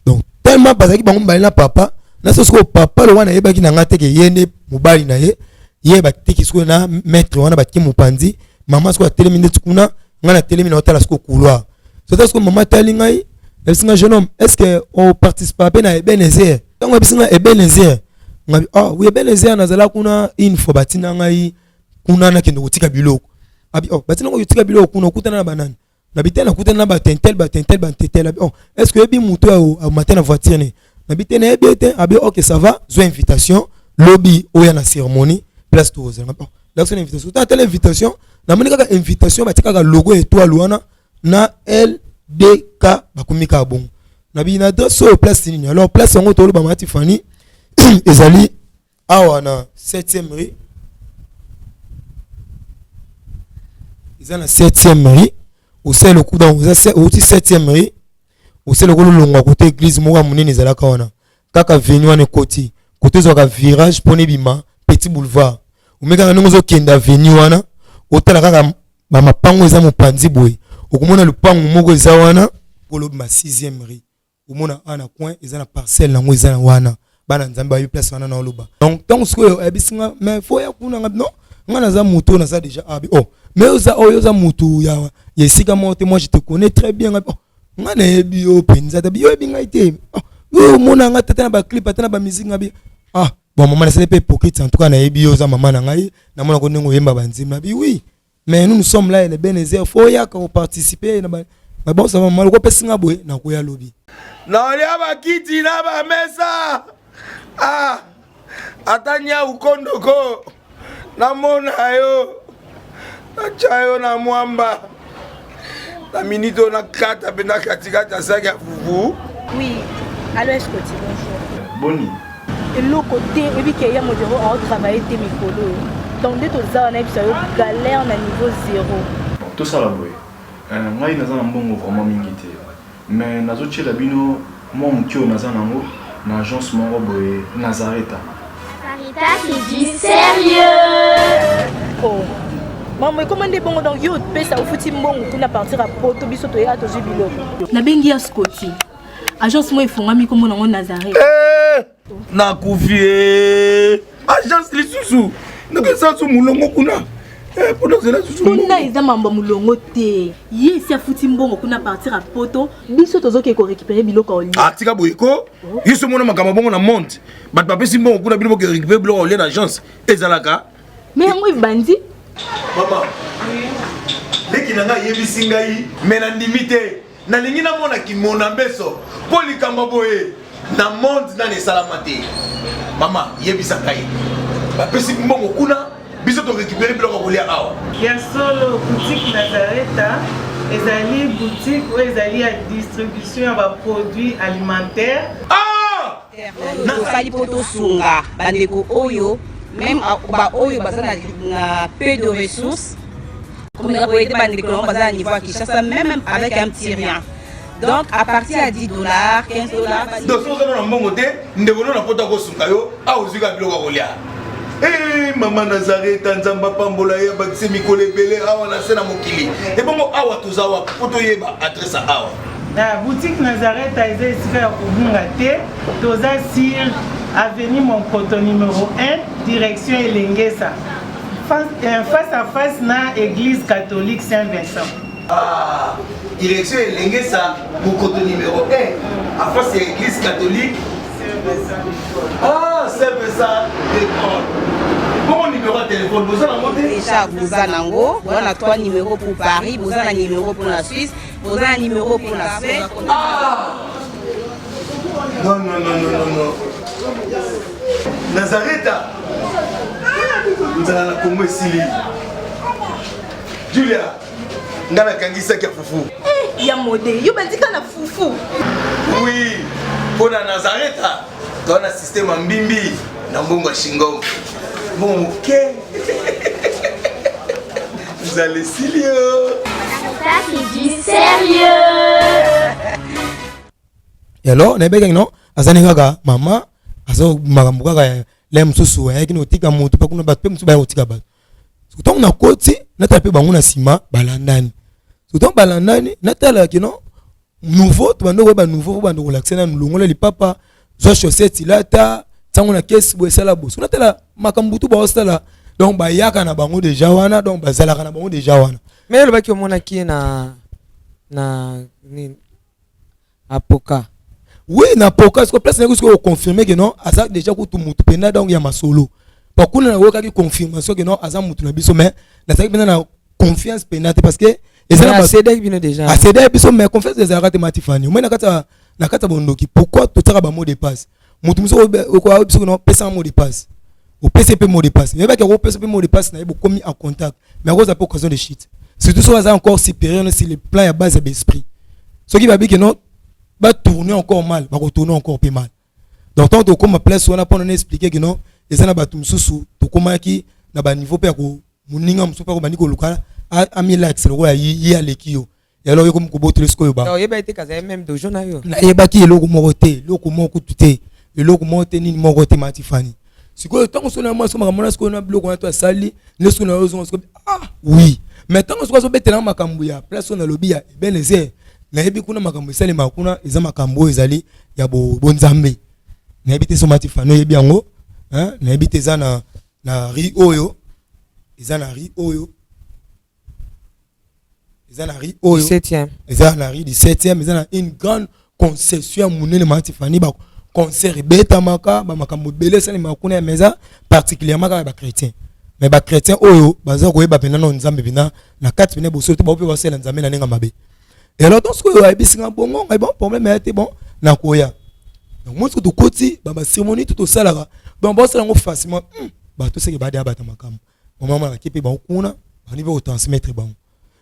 donc tellement bazalaki bango mbali na papa na siko papa lo wana yebaki na ngate ke yene mobali na ye batiki siko na maître wana batiki mopanzi maman siko telemi ndeti kuna ngana telemi na hôtel siko couloir surtout siko maman tali ngai elsinga jeune homme est-ce que on participe à na Ebenezer tango bisinga Ebenezer ngabi oui Ebenezer nazala kuna info batina ngai kuna na kendo kutika biloko abi batina ko kutika biloko kuna kutana na banani na bitena kutana na batentel abi est-ce que ebi muto au matin na voiture ne na bitena ebete abi OK ça va zo invitation lobby oya na cérémonie place to oza donc c'est une invitation ta l'invitation na moni kaka invitation batika ka logo étoile wana na LDK bakumika bon na bina doso place nini alors place ngo tolo ba mati fani ezali awa na 7e rue ils na 7e rue au c'est le coup dans au 7e rue au c'est le coup longa côté église mo munene ezala ka wana kaka venu wana côté zo ka virage pone bima petit boulevard omeka ngo zo kenda venu wana otala kaka ba mapango eza mopanzi boy okomona lupango moko eza wana polobi ma 6e rue omona ana coin eza na parcelle nango eza na wana bana nzambe ba place wana na oloba donc tant que ebisinga mais faut ya kuna non ngana za muto na za déjà abi mais oza mutu ya yesika mote moi je te connais très bien ngana ebi penza tabi yo ebi ngaite omona ngata tana ba clip tana ba musique ngabi bon maman c'est pas hypocrite en tout cas na ebi oza maman na ngai na mona ko nengo yemba banzima bi oui mais nous sommes là les Ebenezer faut ya ko participer na mais bon ça va mal ko pesinga boy na ko ya lobby na lia ba kiti na ba mesa atanya ukondoko na mona yo na chayo na mwamba na minito na kata bena katikata saki ya fufu oui allô est-ce que tu bonjour boni et le côté et puis qu'il y a mon bureau à travailler tes micros donc dès que ça on a eu galère na niveau 0 tout ça là boy ngai naza na mbongo vraiment mingi te mais nazo tchela bino moi mutio naza nango na agence moko boy Nazareta c'est du sérieux. Maman, comment est bon donc yo pesa au fouti mbongo kuna partir à poto biso to ya to jibilo. Na bengi ya Scotty. Agence moi ifongami comme na Nazareth. Na kufie. Agence lisusu. Ndeke sa su mulongo kuna. Poto zela susu. Kuna iza mamba mulongo te. Ye si afuti mbongo kuna partir à poto biso to zoke ko récupérer biloko oli. Tika boyeko. Yiso mona makama bongo na monte. Bat papa si mbongo kuna biloko récupérer biloko oli na agence. Ezalaka. Mais moi bandi. Maman, leki nanga yebisi ngai mena ndimite na lingi na mona kimona beso poli kamba boye na monde na ne salamate mama yebisa ngai ba pesi mbongo kuna biso to récupérer biloko kolia awa ya solo boutique Nazareta ezali boutique ou ezali ya distribution ya ba produits alimentaires na sali poto sunga bandeko oyo même ba oyo bazana na peu de ressources comme on a été bandeko bazana niveau à Kinshasa même avec un petit rien donc à partir à $10 $15 donc so na mbongo te ndebono na poto ko sunga yo a uzika biloko kolia maman Nazareta nzamba pambola ya bakise mikole belé awa na sena mokili et bongo awa tozawa poto yeba adresse awa la boutique Nazareta est ici à Kubungate toza sur avenue Monkoto numéro 1 direction Elengesa face à face na église catholique Saint-Vincent direction Elengesa Monkoto numéro 1 à face à l'église catholique Saint-Vincent bon numéro de téléphone vous en avez déjà vous en avez on a 3 numéros pour Paris vous en avez un numéro pour la Suisse vous avez un numéro pour la Suède non Nazareta nous allons la Congo Sili Julia ngana kangisa kia fufu ya modé yo bandika na fufu oui pour la Nazareta dans un système mbimbi na mbongo shingo bon ok vous allez Silio C'est du sérieux. Et alors na beka non azani kaka mama azo makambo kaka le msusu ya kino tika mutu pa kuna bat pe msusu ba otika bat soutong na koti na tape bango na sima balandani soutong balandani na tala kino nouveau to bando ba nouveau bando relaxer na longola lipapa zo chaussette ilata tango na caisse bo sala bo na tala makambo tu ba osala donc ba yaka na bango déjà wana donc bazalaka na bango déjà wana mais le baki omona ki na ni apoka. Oui, na poka, parce que place n'est que confirmer que non, asa déjà que tout mutu pena donc ya masolo. Par contre na woka ki confirmation que non, asa mutu na biso mais na ça pena na confiance pena parce que et ça na cédé bino déjà. A cédé biso mais confiance des arrêts matifani. Moi na kata bondoki. Pourquoi tout ça ba mot de passe? Mutu muso ko biso non pesa mot de passe. Au PCP mot de passe. Mais ba que PCP mot de passe na beaucoup mis en contact. Mais à cause de occasion de shit. Surtout ça va encore supérieur si le plan à base d'esprit. Ce qui va dire que non va tourner encore mal, va retourner encore plus mal. Donc tant que comme place on a pas expliquer que non et ça na batum susu to comment qui na ba niveau pe ko muninga msupa ko baniko lukala a mi likes le yi alekio et alors comme ko botre sko yo ba non yeba été kaza même dojo na yo na yeba ki eloko morote loko moko tuté eloko mote ni morote matifani siko tant que sona moi so makamona sko na bloko na to sali ne sko na yo sko ah oui mais tant que so betela makambu ya place on a lobby ya ben ezé na yebi kuna makambo esali makuna eza makambo ezali ya bonzambe na yebi te somati fano yebi yango hein na yebi te za na ri oyo eza na ri oyo eza na ri oyo 17e eza na ri 17e eza na une grande concession munene mati fani ba concert beta maka ba makambo belé sali makuna ya meza particulièrement ka ba chrétien mais ba chrétien oyo baza ko yeba pena na nzambe bina na kati bina boso to ba pe basela nzambe na nenga mabe. Et alors, dans ce que vous avez dit, bon problème est bon, na koya. Donc, moi, ce que tu côté, bah, cérémonie tout au salaire. Donc, bon, c'est là facilement, bah, tout ce qui va dire, bah, tamakam. Maman, ma qui peut bah, on a, on va transmettre, bon.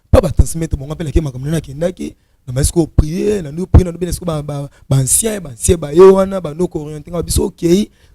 Pas bah, transmettre, bon, on appelle la kéma comme qui n'a qui, na est-ce qu'on prie, na nous prie, na nous bien est-ce que bah, ancien, bah, yoana, bah, nous orienter, bah, biso, ok,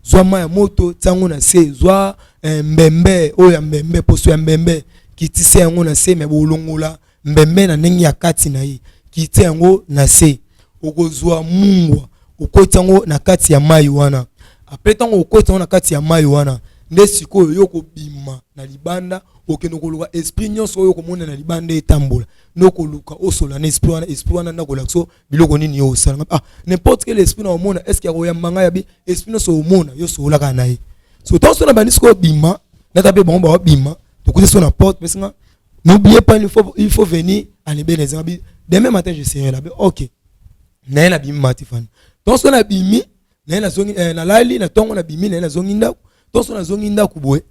soit ma moto, tango na se, soit mbembe, oh, ya mbembe, posto ya mbembe, qui tisse on a se, mais bolongola. Mbembe na ndenge ya kati na ye kiti yango na se okozwa mungwa okoti yango na kati ya mai wana après tango okoti yango na kati ya mai wana nde sikoyo yoko bima na libanda okende koluka esprit nyonso oyo komona na libanda etambola nokoluka osola na esprit wana na kolakso biloko nini yo osala n'importe quel esprit na omona est-ce qu'il y a manga ya bi esprit no so omona yo so olaka na ye so tanso na bandi sikoyo bima na tape bango ba bima to kote so na porte pesinga. N'oubliez pas, il faut venir à les habits. Demain matin, je serai là. Ok. N'a pas bimi matifan. Donc, on a bimi, n'a zongi, n'a lali, n'a tongo, n'a bimi, n'a zonginda. Donc, on a zonginda kubwe.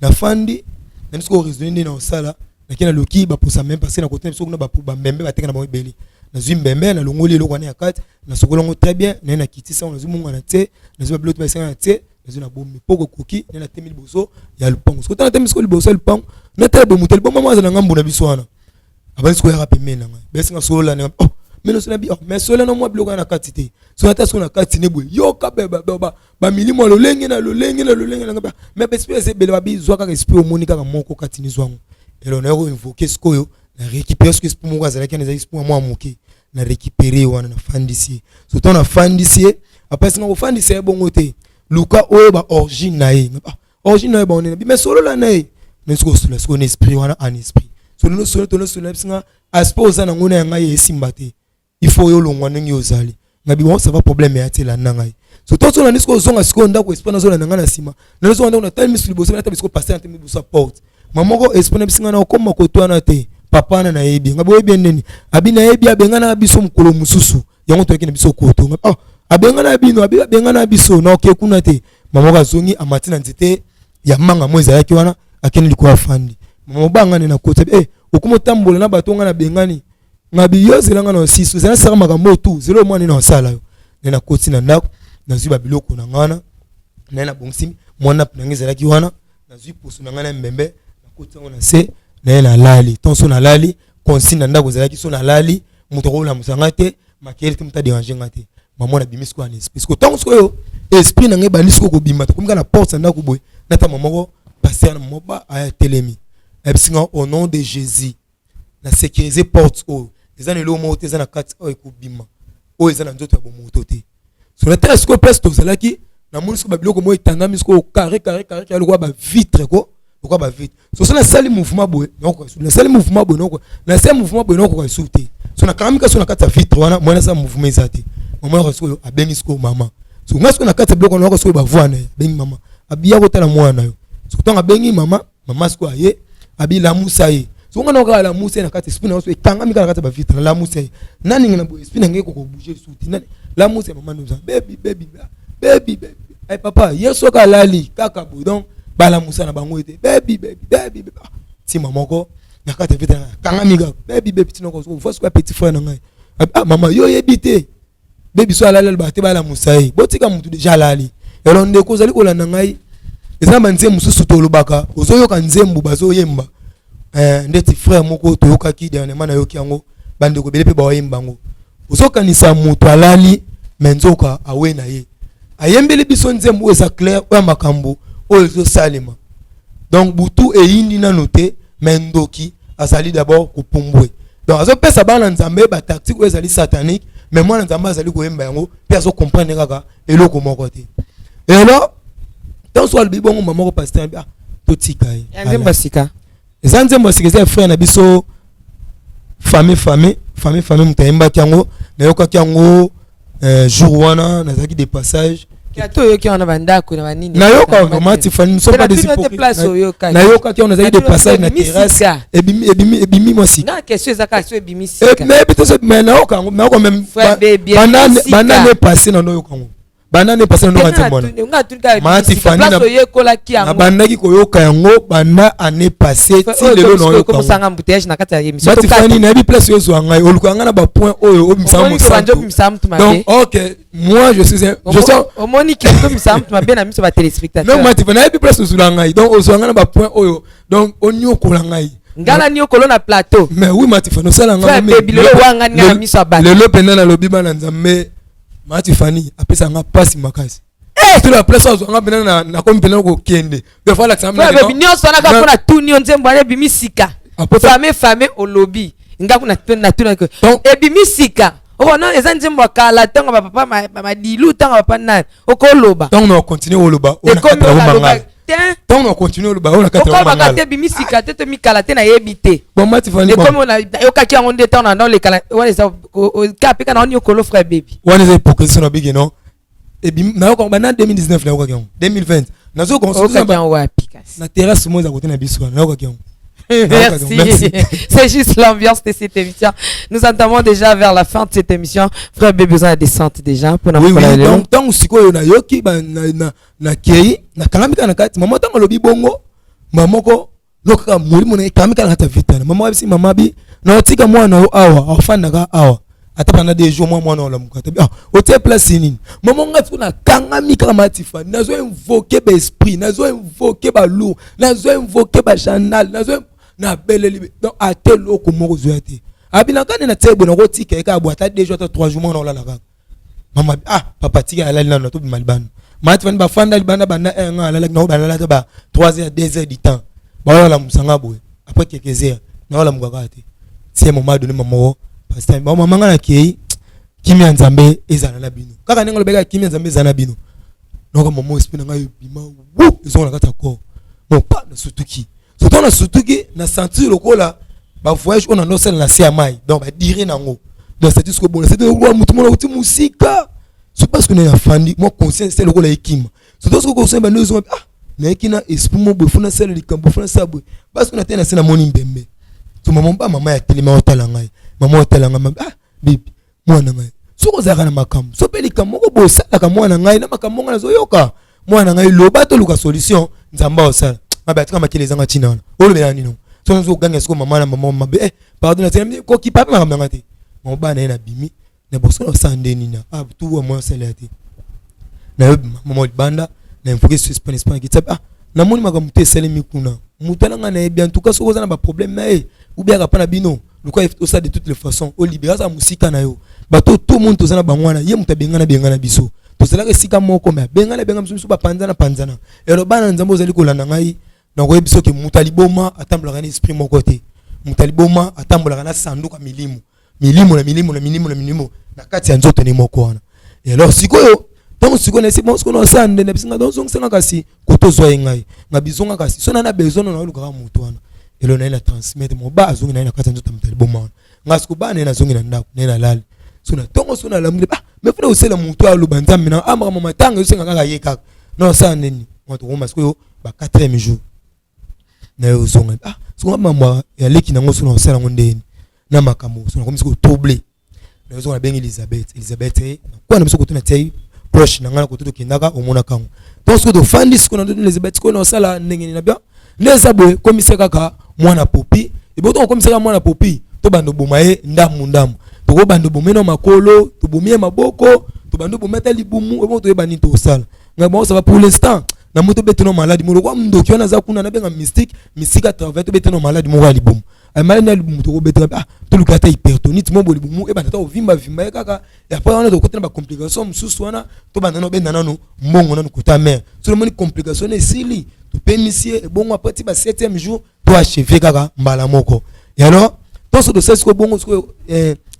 N'a fandi, n'a ce qu'on raisonne dans ça, n'a qu'un loki, bah pour ça même passer dans côté, n'a pas pour bambembe, bah t'es dans mon belly. N'a zoom bembe, n'a longoli, l'eau, n'a kat, n'a sokolongo très bien, n'a quitté ça, on a zoom, on a té, n'a zoom blot, bah c'est un té. Na bombe poko cookie na temil boso ya lupango so tana temil ko liboso lupango na tele bomu tel bomo maza na ngambu na biswana abasi ko ya rapeme na ngai besi nga sola na oh meno so na bi oh mais sola no mo biloko na katite so na ta so na katine boy yo ka ba milimo lo lenge na ngaba mais besi ese bele ba bi zwaka esprit omonika ka moko katini zwango elo na yo invoquer skoyo na récupérer ce que pour moi za lakini za esprit moi moki na récupérer wana na fandisi so tona fandisi après singa fandisi bongo te Luka oyo ba origine na ye. Origine na ye ba on est mais solo la na ye. Mais ce que son esprit wana en esprit. Solo solo singa aspect ozana ngona ya ngai esimbate. Il faut yo longwa ndenge ozali. Ngabi bon ça va problème ya tela na ngai. So to solo nisiko zonga siko ndako esprit na zola na ngana sima. Na zo ndako na time misuli boso na tabisko passer na time boso porte. Mamoko esprit na bisinga na okoma kotwana te. Papa na yebi. Ngabi yebi ndeni. Abi na yebi abenga na biso mukolo mususu. Yango to yekina biso koto. Abengana bino abengana biso na oke kuna te mama bazongi amati na nzete ya manga mweza yake wana akeni likuwa fandi mama banga na kota okumo tambola na batonga na bengani ngabi yo zelanga na sisu zana saka makambo tu zelo mwana na osala yo na koti na ndako na zuba biloko na ngana na bongsi mwana pnangeza yake wana na zui poso na ngana mbembe na koti ngona se na lali tonso na lali konsi na ndako zalaki so na lali mutoko la musangate makeli tumta déranger ngate maman na bimis ko en esprit ko tant so esprit na ngai bandisi ko bima to komika na porte na ko boy na ta maman ko passer na moba a telemi ebsinga au nom de Jésus na sécuriser porte o ezana lo mo tezana kat o ko bima o ezana nzoto ya bomoto te so na terre sko place to zalaki na moni sko ba biloko mo etanga misko carré ya lokwa ba vitre ko lokwa ba vitre so na sali mouvement boye donc na sali mouvement boye donc na sali mouvement boye donc ko sauter so na kamika so na kata vitre wana mwana sa mouvement ezati maman ko so abemi sko mama so ngasko na kata biloko na ko so ba voix na bengi mama abiya ko tala mwana yo so tonga bengi mama sko aye abi la musa ye so ngana ko la musa na kata spina so etanga mika na kata ba vitre la musa nani ngana boye spina ngeko ko bouger souti nani la musa mama nous baby ay papa yeso ka lali kaka bodon bala musa na bango ete baby si maman ko na kata vitre kanga mika baby tinoko so faut quoi petit frère na ngai mama yo yebite baby so alali ba te bala musa ye botika mutu déjà lali elo ndeko zali ko landa ngai ezamba nzembu susu tolobaka ozoyoka nzembu bazoyemba ndeti frère moko toyoka ki dernièrement na yoki yango bande ko belepe ba oyemba ngo ozokanisa mutu alali menzoka awe na ye ayembeli biso nzembu eza clair o makambo o ezo salema donc butu eyindi na noté mendoki azali d'abord kopumbwe donc azo pesa bana nzambe ba tactique o ezali satanique mais moi nzambe azali koyemba yango pe azo comprendre kaka eloko moko te et alors tant soit le bibongo maman ko pasteur to tika ye nzemba sika eza nzemba sika eza frère na biso famille mutayemba kyango na yoka kyango jour wana nazaki des passages kato yoki wana bandako na banini na yoka mati fani nous sommes pas des hypocrites na yoka kyango nazaki des passages na terrasse ebimi moi sika na question ezaka so ebimi sika mais peut-être mais na yoka même banane passé na yoka ngo banane passé na yoka mbona mati fani na bandaki koyoka yango banda année passée ti lelo na yoka ko sanga mbouteillage na kati ya émission mati fani na bi place yo zo ngai oluka ngana ba point oyo obimisa mo donc OK moi je suis au monique comme ça tu m'as bien ami sur ba téléspectateur non mati fani na bi place zo ngai donc ozo ngana ba point oyo donc onyo ko la ngai ngana ni okolo na plateau mais oui mati fani sala ngai mais wanga ni ami sur ba lelo penda na lobi bana nzambe mati fani apesa nga pasi makasi tout la place ozo nga penda na comme penda ko kende de fois l'exemple na baby nyonso na ka pona tout ni nzembo ale bimisika fame au lobby nga kuna na tuna ko e bimisika o non eza nzembo kala tanga ba papa ma dilu tanga papa na okoloba donc on continue oloba on a kata mangala donc on continue oloba on a kata mangala okaba bimisika tete mi kala te na yebite bon mati fani bon comme on a okaki en de temps dans les kala on eza ka pika na on okolo frère baby on eza hypocrisie na bigi non et bim na ko bana 2019 na ko kyango 2020 nazo construire na terrasse mo za côté na biso na ko kyango. Merci. C'est juste l'ambiance de cette émission. Nous entamons déjà vers la fin de cette émission. Frère B besoin de descente déjà pour oui, donc tant siko na yoki na kei na kalamika na kati maman tant lobi bongo maman ko loka muri mona kalamika na ta vita maman bi maman bi na tika mwana awa afanda ka awa atapana des jours moi na la mukata au te place nini maman ngati na kangamika matifa nazo invoquer ba esprit nazo invoquer ba lourd nazo invoquer ba chanal nazo na beleli donc a tel loko moko zoate abina kana na tebo na kotika eka boata 2 jours 3 jours na la kaka mama papa tika alali na to bimalban mati van ba fanda libana bana nga alala na balala ba 3 heures 2 heures du temps ba la musanga boy après quelques heures na la mugakate c'est moment donné maman parce que maman nga na kei kimia nzambe ezana na bino kaka nengo lobeka kimia nzambe ezana bino donc maman espina nga yobima wu ezona kata ko bon pas na sutuki surtout na sutuki na sentir lokola ba voyage on a no sel na CMI donc ba dire nango donc c'est tout bon c'est de roi mutu mona uti musika c'est parce que na fandi moi conscience c'est lokola ekima surtout ce que conscience ba nous na ekina esprit mo bofuna sel likambo funa sabwe parce que na tena sena moni mbembe to maman ba mama ya telema otala ngai maman otala ngai bibi mwana ngai soko zaka na makambo so pe likambo ko bosala ka mwana ngai na makambo ngana zoyoka mwana ngai loba to luka solution nzamba osala mabatika makile zanga china wana olobela nino so nzo ganga siko mama na mama mabe pardon na tena ko ki papa ngamba ngate mo bana na bimi na boso na sande nina tu wa mo selati na mama banda na mfuke suspense pas ki tsaba na moni makambo te sele mikuna mutala nga na bien tout cas soko za na ba problème na ou bien ka na bino luka ça de toutes les façons o libéra sa musika na yo bato tout monde tozana bangwana ye mutabengana bengana biso tozala ke sika moko me bengana musu ba panzana elo bana nzambo zali kolanda ngai na ko biso ke mutaliboma atambola na esprit moko te mutaliboma atambola na sanduka milimu na kati ya nzoto ni moko wana. Et alors sikoyo donc sikoyo na simo sikoyo na sande na bisinga donc songa kasi koto zo ngai na bizonga kasi so na besoin na luka mutu wana. Et là na transmettre mo ba azongi na kati ya nzoto mtali bomana. Ngasiko ba na zongi na ndako na lali. So na tongo so na lamu ba mais faut aussi la mutu a lubanza mina amara mama tanga yosenga kaka yeka. Non ça neni. Moto ko masiko ba 4e jour. Na yo zonga so mama ya leki na ngoso na sala ngondeni. Na makamo so na komisiko toble. Na yo zonga bengi Elizabeth kwa na misoko tuna tei proche na ngana ko tuto kindaka omona kango. Donc so do fandi siko na Elizabeth ko na sala ndenge na bia. Neza boye komise kaka mwana popi. E boto komise kaka mwana popi to bando bomaye ndamu. To bando bomeno makolo, to bomie maboko, to bando bometa libumu, e boto yeba ni to sala. Ngabo ça va pour l'instant. Na moto beteno malade mo kwa mndoki wana za kuna na benga mystique à travers to beteno malade mo libumu. Ay malade libumu to beteno to lukata hypertonite mo libumu e banda to vimba kaka ya pa wana to kotena ba complication mususu wana to banda no benda nanu mbongo nanu kuta mer. So le moni complication esili to pémissier e bongo après ti ba 7e jour to achever kaka mbala moko. Et alors donc ce dossier ko bongo ko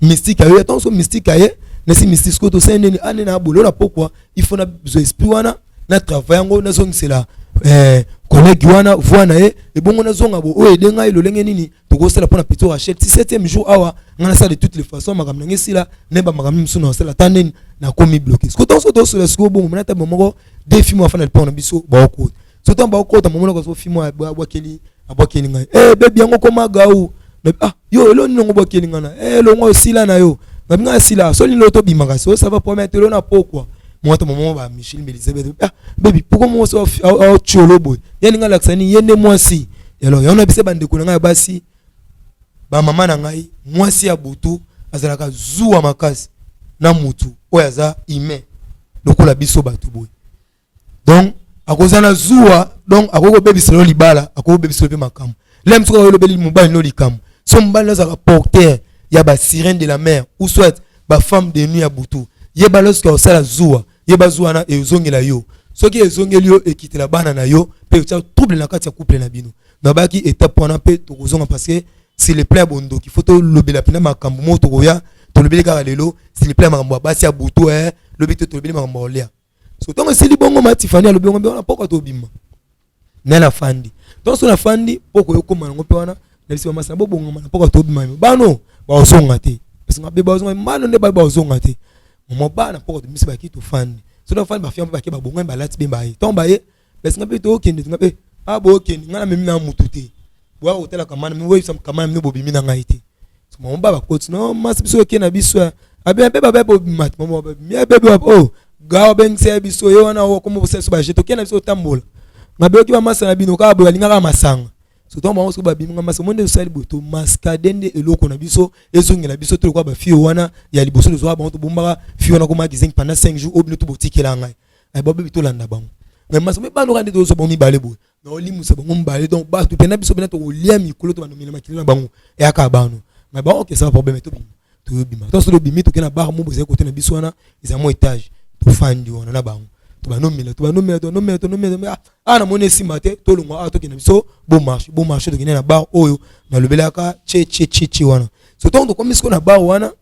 mystique ayo donc so mystique aye na si mystique ko to sende ane na bolo na pourquoi il faut na besoin esprit wana na travail ngo na zongi c'est la collègue wana voana e bongo na zonga bo o edenga ilo lenge nini to ko sala pona pito achète 7e jour awa ngana ça de toutes les façons magam ngi sila ne ba magam msu na sala tanden na komi bloqué ko to so to so ko bongo na ta bongo défi mo fa na pona biso ba ko so to ba ko ta mo ko so fi mo abwakeli ngai baby yango koma gaou yo elo ningo bwakeli ngana lo ngo sila na yo ngabinga sila so lilo to bimaka so ça va promettre lo na pourquoi moi to maman ba Michel Elizabeth baby pourquoi moi so cholo boy yeninga laksani yende mwasi alors yona bise bande ko ngai basi ba mama na ngai mwasi ya butu azalaka zuwa makasi na mutu oyaza ime lokola biso batu boy donc akozana zuwa donc akoko baby selo libala akoko baby selo pe makamu lem so ko lobeli mobali no likamu so mbala za porteur ya ba sirène de la mer ou soit ba femme de nuit ya butu yeba lorsque osala zuwa yeba zuwa na ezongela yo soki ezongeli yo ekitela bana na yo pe tsa trouble na kati ya couple na bino na baki étape wana pe to kozonga parce que c'est le plein bondo qu'il faut to lobela pena makambo mo to koya to lobeli kaka lelo c'est le plein makambo basi ya butu lobite to lobeli makambo olia so tongo sili bongo matifani alobi ngombe wana poko to bima na la fandi donc so na fandi poko yo koma ngombe wana na bisi mama sabo bongo na poko to bima bano ba osonga te parce que ba osonga mano ne ba osonga te mo ba na poko to bisi ba ki to fandi so na fandi ba fiam ba ki ba bongo ba lati bemba ye tomba ye parce que ngabe to okende ngabe abo okende ngana memi na mutu te bo hotela kamana mi we sam kamana mi bobi mi na ngai te so mo ba ko no mas biso okende na biso abi be ba bobi mat mo ba mi be oh gawo ben se biso yo na wo komo se so ba jeto okende na biso tambola ngabe okiba masana bino ka bo alinga masanga so to mo so ba bimi ngama so monde sali boto mascadende eloko na biso ezongela biso to kwa ba fio wana ya liboso zo ba to bomba fio na ko magazine pendant 5 jours obino to botikela ngai ay ba bito landa bango mais maso me bano kande to so bomi bale bo na olimu se bango mbale donc ba to pena biso bena to olia mikolo to banomela makilo na bango ya ka bano mais ba OK ça va problème to bima to so do bimi to kena bar mo bo ze côté na biso wana ils mo étage to fandi wana na bango to banomela na mone simate to lunga to kena biso bon marché to kena na bar oyo na lobelaka che wana so to ko misko na bar wana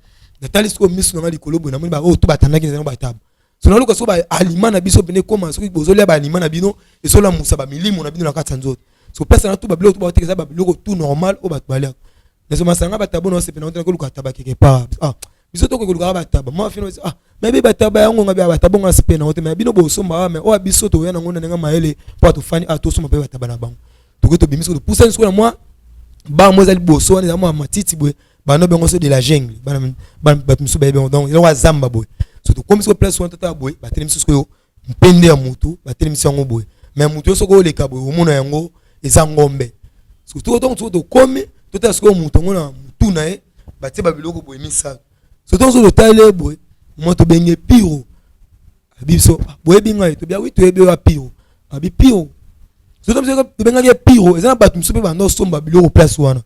na talisko misko na likolo bo na moni ba o to batanda kena ba table so na luka so ba aliment na biso bene koma so bozolia ba aliment na bino e so la musa ba milimo na bino na kata nzoto so pesa na to ba bilo to ba tekeza ba bilo tout normal o ba tbalia na so masanga ba tabo no se pena ko luka taba quelque part biso to ko luka ba taba mo fino mais ba taba yango ngabe ba tabo nga se pena o te mais bino bo so ma mais o biso to yana ngona nga maele po to fani to so ma ba taba na bango to ko to bimiso to poussa nsko na moi ba mo zali bo so na mo matiti boy ba no bengo so de la jungle ba miso ba donc il wa zamba boy so to comme so place on tata boy ba telemisi ko mpende ya mutu ba telemisi yango boy mais mutu so ko leka boy omona yango eza ngombe so to comme to ta so mutu ngona mutu na e ba te ba biloko boy misa so to so to tale boy mo to benge piro abiso boy binga to bia wi to ebe wa piro abi piro so to benga ke piro eza na ba tumso pe ba no somba biloko place wana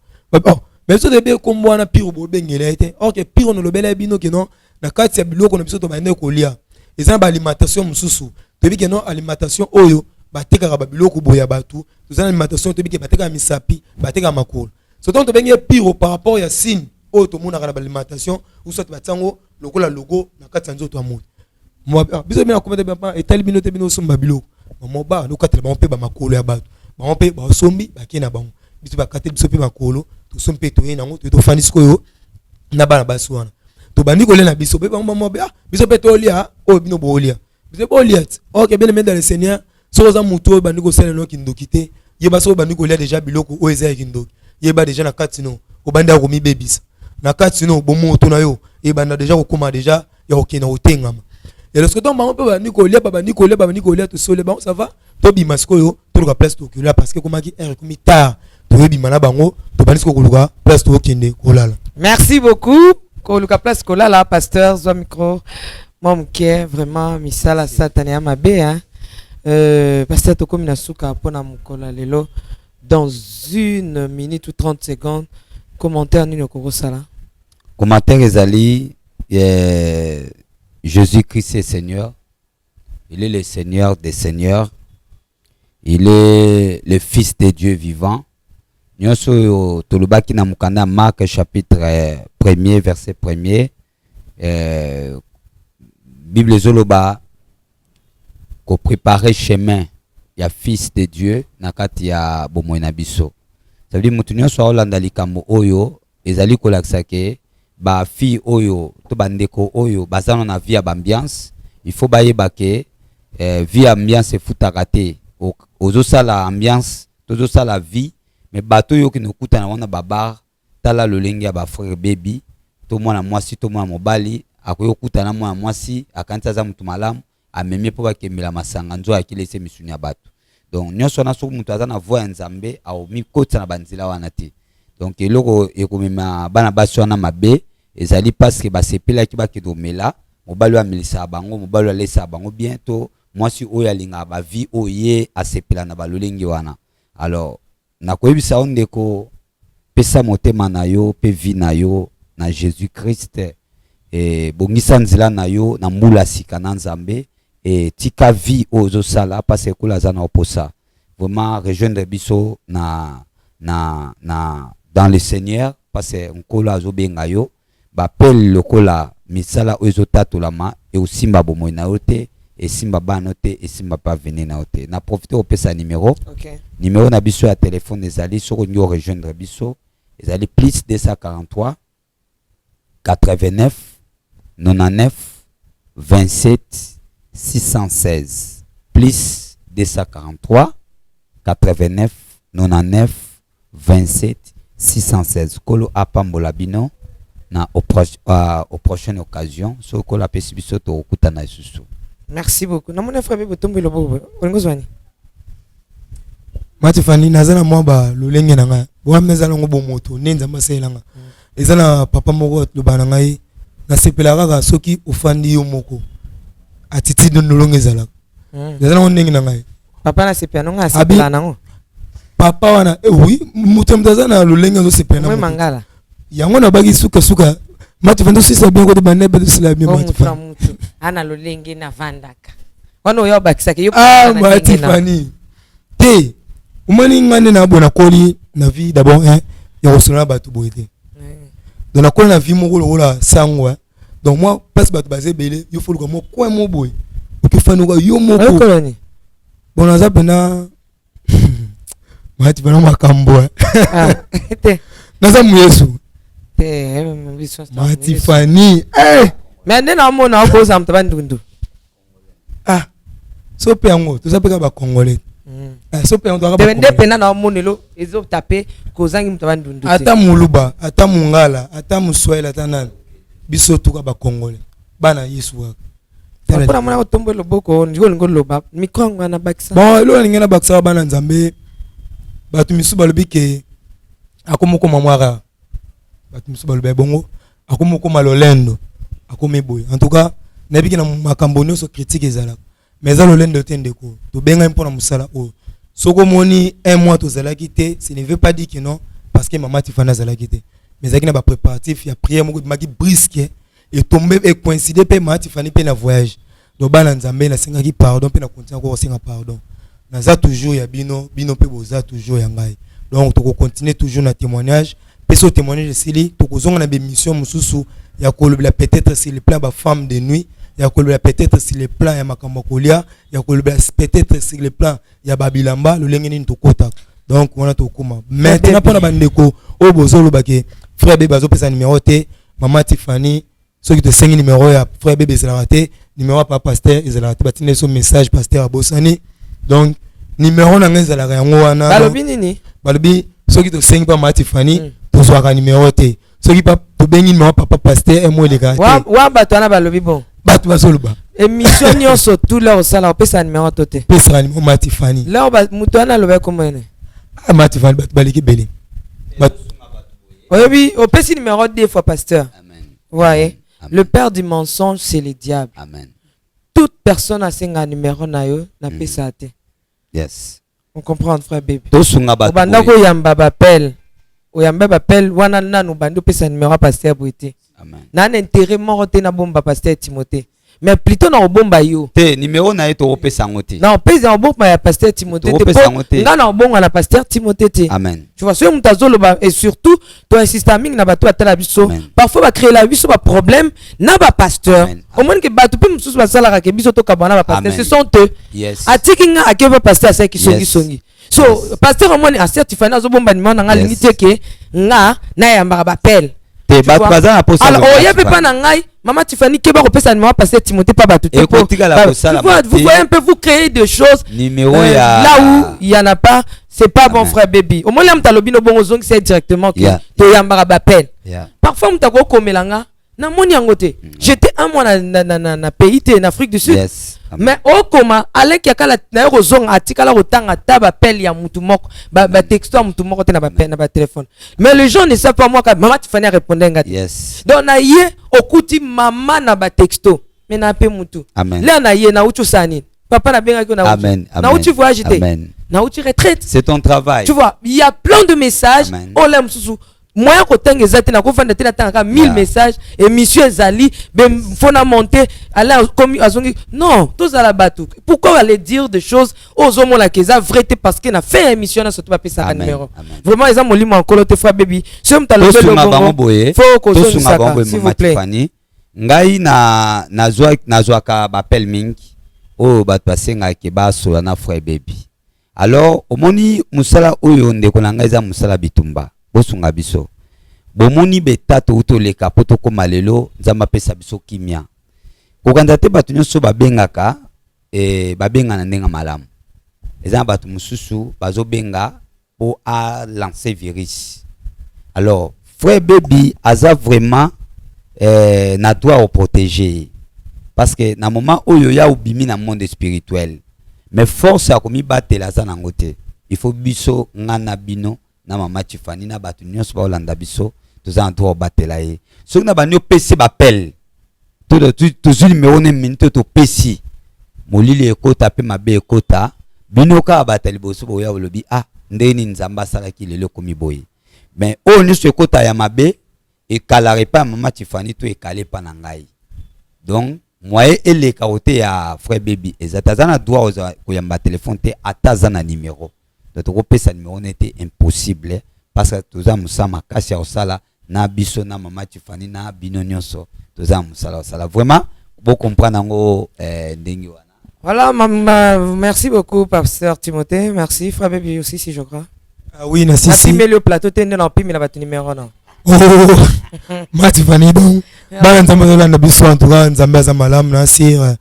mais so de be kombo wana piro boy bengela ete OK piro no lobela bino ke non na kati ya biloko na biso to bande kolia eza ba alimentation mususu to bi ke non alimentation oyo batekaka ba biloko boya batu to za alimentation to bi ke bateka misapi bateka makolo so donc to benge piro par rapport ya signe oyo to mona na ba alimentation ou soit batango lokola logo na kati nzoto ya moto moi biso bien comment ba etali bino te bino somba biloko maman ba no katela ba mpe ba makolo ya bato ba mpe ba sombi ba kina bango biso ba katela biso pe makolo to sompe to yena ngo to fani sikoyo na bana baswana to bandi ko lena biso pe ba maman ba biso pe to lia o bino bo lia biso bo lia OK bien aimé dans le Seigneur so za muto bandi ko sala no kindokite yeba so bandi ko lia déjà biloko o eza kindoki yeba déjà na kati no o bandi ko mi bebisa na kati no bo moto na yo yeba na déjà ko koma déjà ya okena otengama et lorsque ton maman peut bandi ko lia bandi ko lia to sole bon ça va to bi masko yo to ka place to kula parce que comment qui er comme tard to bi mana bango to bandi ko kuluka place to kende kolala. Merci beaucoup koluka place kolala pasteur zo micro mon qui vraiment misala satania mabe hein. Pasteur Tokomi Nasuka pona mukola lelo dans 1 minute ou 30 secondes commentaire nino kokosala commentaire ezali Jésus-Christ est Seigneur, il est le Seigneur des Seigneurs, il est le Fils de Dieu vivant. Nyonso tolobaki na mukanda Marc chapitre 1er verset 1er Bible zoloba ko préparer chemin ya Fils de Dieu nakati ya bomoi na biso. Ça veut dire mutu nyonso olanda likambo oyo ezali kolakisa ke ba fi oyo to bandeko oyo bazana na vie ambiance il faut bayeba ke vie ambiance futaka te ozo sala ambiance tozo sala vie mais bato yo ki nokuta na wana babar tala lolenge ya ba frère baby to mwana mwasi to mwana mobali akoyo kuta na mwana mwasi akanta za mutu malamu ameme po bakemela masanga nzo akilese misuni ya bato donc nyonso na so mutu azana voix nzambe au mikota na banzila wana te donc eloko ekomema bana basi wana mabe ezali parce que basepela ki bakedomela mobali wa milisa bango mobali wa lesa bango bientôt mwasi oyo alinga ba vie oye asepela na balolengi wana alors nakoyebisa ondeko pesa motema na yo pe vie na yo na Jésus Christ et bongisa nzela na yo na mbula sika na nzambe et tika vie ozo sala parce que kula zana oposa vraiment rejoindre biso na dans le Seigneur parce que nkola azo benga yo ba pel lokola misala ozo tatolama et osimba bomoi na yote et simba banote et simba pas venir na yote na profiter au pesa numéro numéro na biso ya téléphone ezali soko nyo rejoindre biso ezali plus 243 89 99 27 616 plus 243 89 99 27 616 kolo apambola bino na au prochaine occasion so kola pesi biso to okutana isusu. Merci beaucoup. Na mona frère botombe lobo olingozwani Mati fani nazana mwa ba lolenge na nga bo mnezala ngo bomoto nenza maselanga ezana papa moko lobana ngai na sepela kaka soki ofandi yo moko attitude nolonge ezala ezana ndenge na ngai papa na sepela no nga sepela nango papa wana oui mutu mtazana lolenge zo sepela na mangala yango na bagi suka Mati fandi sisa bien ko de banebe de sila bien mati fandi ana lolenge na vandaka wana yo bakisake yo Mati fandi te umani ngane na bona koli na vie d'abord hein ya osona batu boyete donc na koli na vie moko lola sangwa donc moi passe batu basé belé yo faut mo quoi mo boy ok fanu ko yo moko koloni bona za pena Mati pena makambo te naza mu Yesu te Mati fani mais ndena mo na ko za mtabandundu so pe yango to za pe ka ba congolais so pe on doit depende pena na monelo ezo taper kozangi mtabandundu ata muluba ata mungala ata muswahili ata nani biso tuka ba congolais bana Yesu waka pour mona otombo loboko njiko loba mikrongo na bakisa bon lo ngena bakisa bana nzambe batu misu balobike akomoko mamwara batu misu balobe bongo akomoko malolendo akomeboy en tout cas nabiki na makambo nyonso critique ezala mais ça lolendo tendeko to benga mpona musala o soko moni un mois to zala kité ce ne veut pas dire que non parce que maman tifana zala kité mais ça qui na ba préparatif ya prière moko maki brisque et tomber et coïncider pe maman tifani pe na voyage do bana nzambe na singa ki pardon pe na continuer ko singa pardon na za toujours ya bino pe boza toujours ya ngai donc to continuer toujours na témoignage peso témoignage sili to kozonga na bémission mususu ya kolobela peut-être sur le plan ba femme de nuit ya kolobela peut-être sur le plan ya makambo kolia ya kolobela peut-être sur le plan ya babilamba lolenge nini tokota donc on a tokuma maintenant pona bandeko o bozolo bake frère bébé bazo pesa numéro te maman Tiffany ceux qui te signent numéro ya frère bébé zalate numéro pa pasteur zalate batine son message pasteur Abosani donc numéro na ngeza la yango wana balobi nini balobi ceux qui te signent pas maman Tiffany to soka numéro te ceux qui pas to bengi numéro papa pasteur et moi les gars wa batwana balobi bon batu bazoloba émission nyonso tout là au sala pesa numéro tote pesa numéro maman Tiffany là mutwana lobe comment ah maman Tiffany batu baliki belé oui au pesa numéro 2 fois pasteur amen ouais. Le père du mensonge, c'est le diable. Amen. Toute personne a un numéro na yo na pesa te. Yes. On comprend frère bébé. To sunga ba. Banda ko yamba bapel. O yamba bapel wana nanu bando pesa numéro pasteur Bouité. Amen. Na intérêt mort te na bomba pasteur Timothée. Mais plutôt na bomba yo. Te numéro na eto pesa ngote. Na pesa bomba ya pasteur Timothée te. Na na bomba na pasteur Timothée te. Amen. Tu vois, ce mutazolo et surtout tu insistes à ming na bato atala biso. Parfois va créer la biso ba problème na ba pasteur. Au moins que bato pe mususu ba sala ka ke biso to kabana ba pasteur. Ce sont eux. Yes. Atikinga akeba pasteur sa ki songi. So pasteur au moins a certifié na zo bomba ni na ngali te ke nga na yamba ba appel. Alors, il y a pas nangai, maman Tiffany qui va repasser numéro pasteur Timothée pas battu. Vous voyez un peu vous créer des choses là où il y en a pas, c'est pas bon frère baby. Au moins là m'talobi no bon zong c'est directement que to yamba appel. Parfois m'tako komelanga na moni yangote. J'étais un mois na pays en Afrique du Sud. Mais au comment aller qui a kala na rozong atikala rotanga taba appel ya mutu moko ba texto mutu moko te na ba téléphone. Mais les gens ne savent pas moi quand maman Tiffany répondait ngati. Yes. Donc na yé okuti maman na ba texto mais na pe mutu. Là na yé na uchu sani. Papa na benga ko na uchu. Na uchu voyage te. Na uchu retraite. C'est ton travail. Tu vois, il y a plein de messages. Oh là msusu. Moi ko tanga ezati na ko fanda te na tanga 1000 messages et monsieur Zali ben fona monter aller comme azongi non tous à la batou pourquoi aller dire des choses aux hommes la keza vrai parce que na fait émission na surtout pas ça numéro vraiment ils ont molimo encore te frère baby ce m'talo le faut ko so ça s'il vous plaît ngai na ka bapel mingi o bat passer ngai ke ba so na frère baby alors omoni musala oyo ndeko na ngai za musala bitumba bosunga biso bomoni betato utoleka poto koma lelo nzamba pesa biso kimia kokanda te batu nyonso babengaka babenga na ndenga malamu eza batu mususu bazobenga po a lancer virus. Alors frère baby aza vraiment na doit au protéger parce que na moment oyo ya ubimi na monde spirituel mais force a komi batela za nangote il faut biso ngana bino na mama Tiffany na batu nyonso ba olanda biso toza droit batela ye soki na banyo pesi bapel to numéro ne minute to pesi molili ekota pe mabe ekota bino ka batali boso boya olobi ndeni nzamba sala ki lelo komi boye mais o nyonso ekota ya mabe ekalare pa mama Tiffany to ekale pa na ngai donc moyen eleka ote ya frère baby ezataza na droit koyamba téléphone te ataza na numéro donc repesa numéro n'était impossible parce que toza musama kasi ya osala na biso na mama Tiffany na bino nyonso toza musala osala vraiment bon comprendre ngo ndengi wana. Voilà merci beaucoup pasteur Timothée, merci frère baby aussi si je crois. Ah oui na si si. Le plateau tende na pimi na ba numéro non. Oh mama Tiffany donc ba nzamba olanda biso en tout cas nzamba za malamu na sir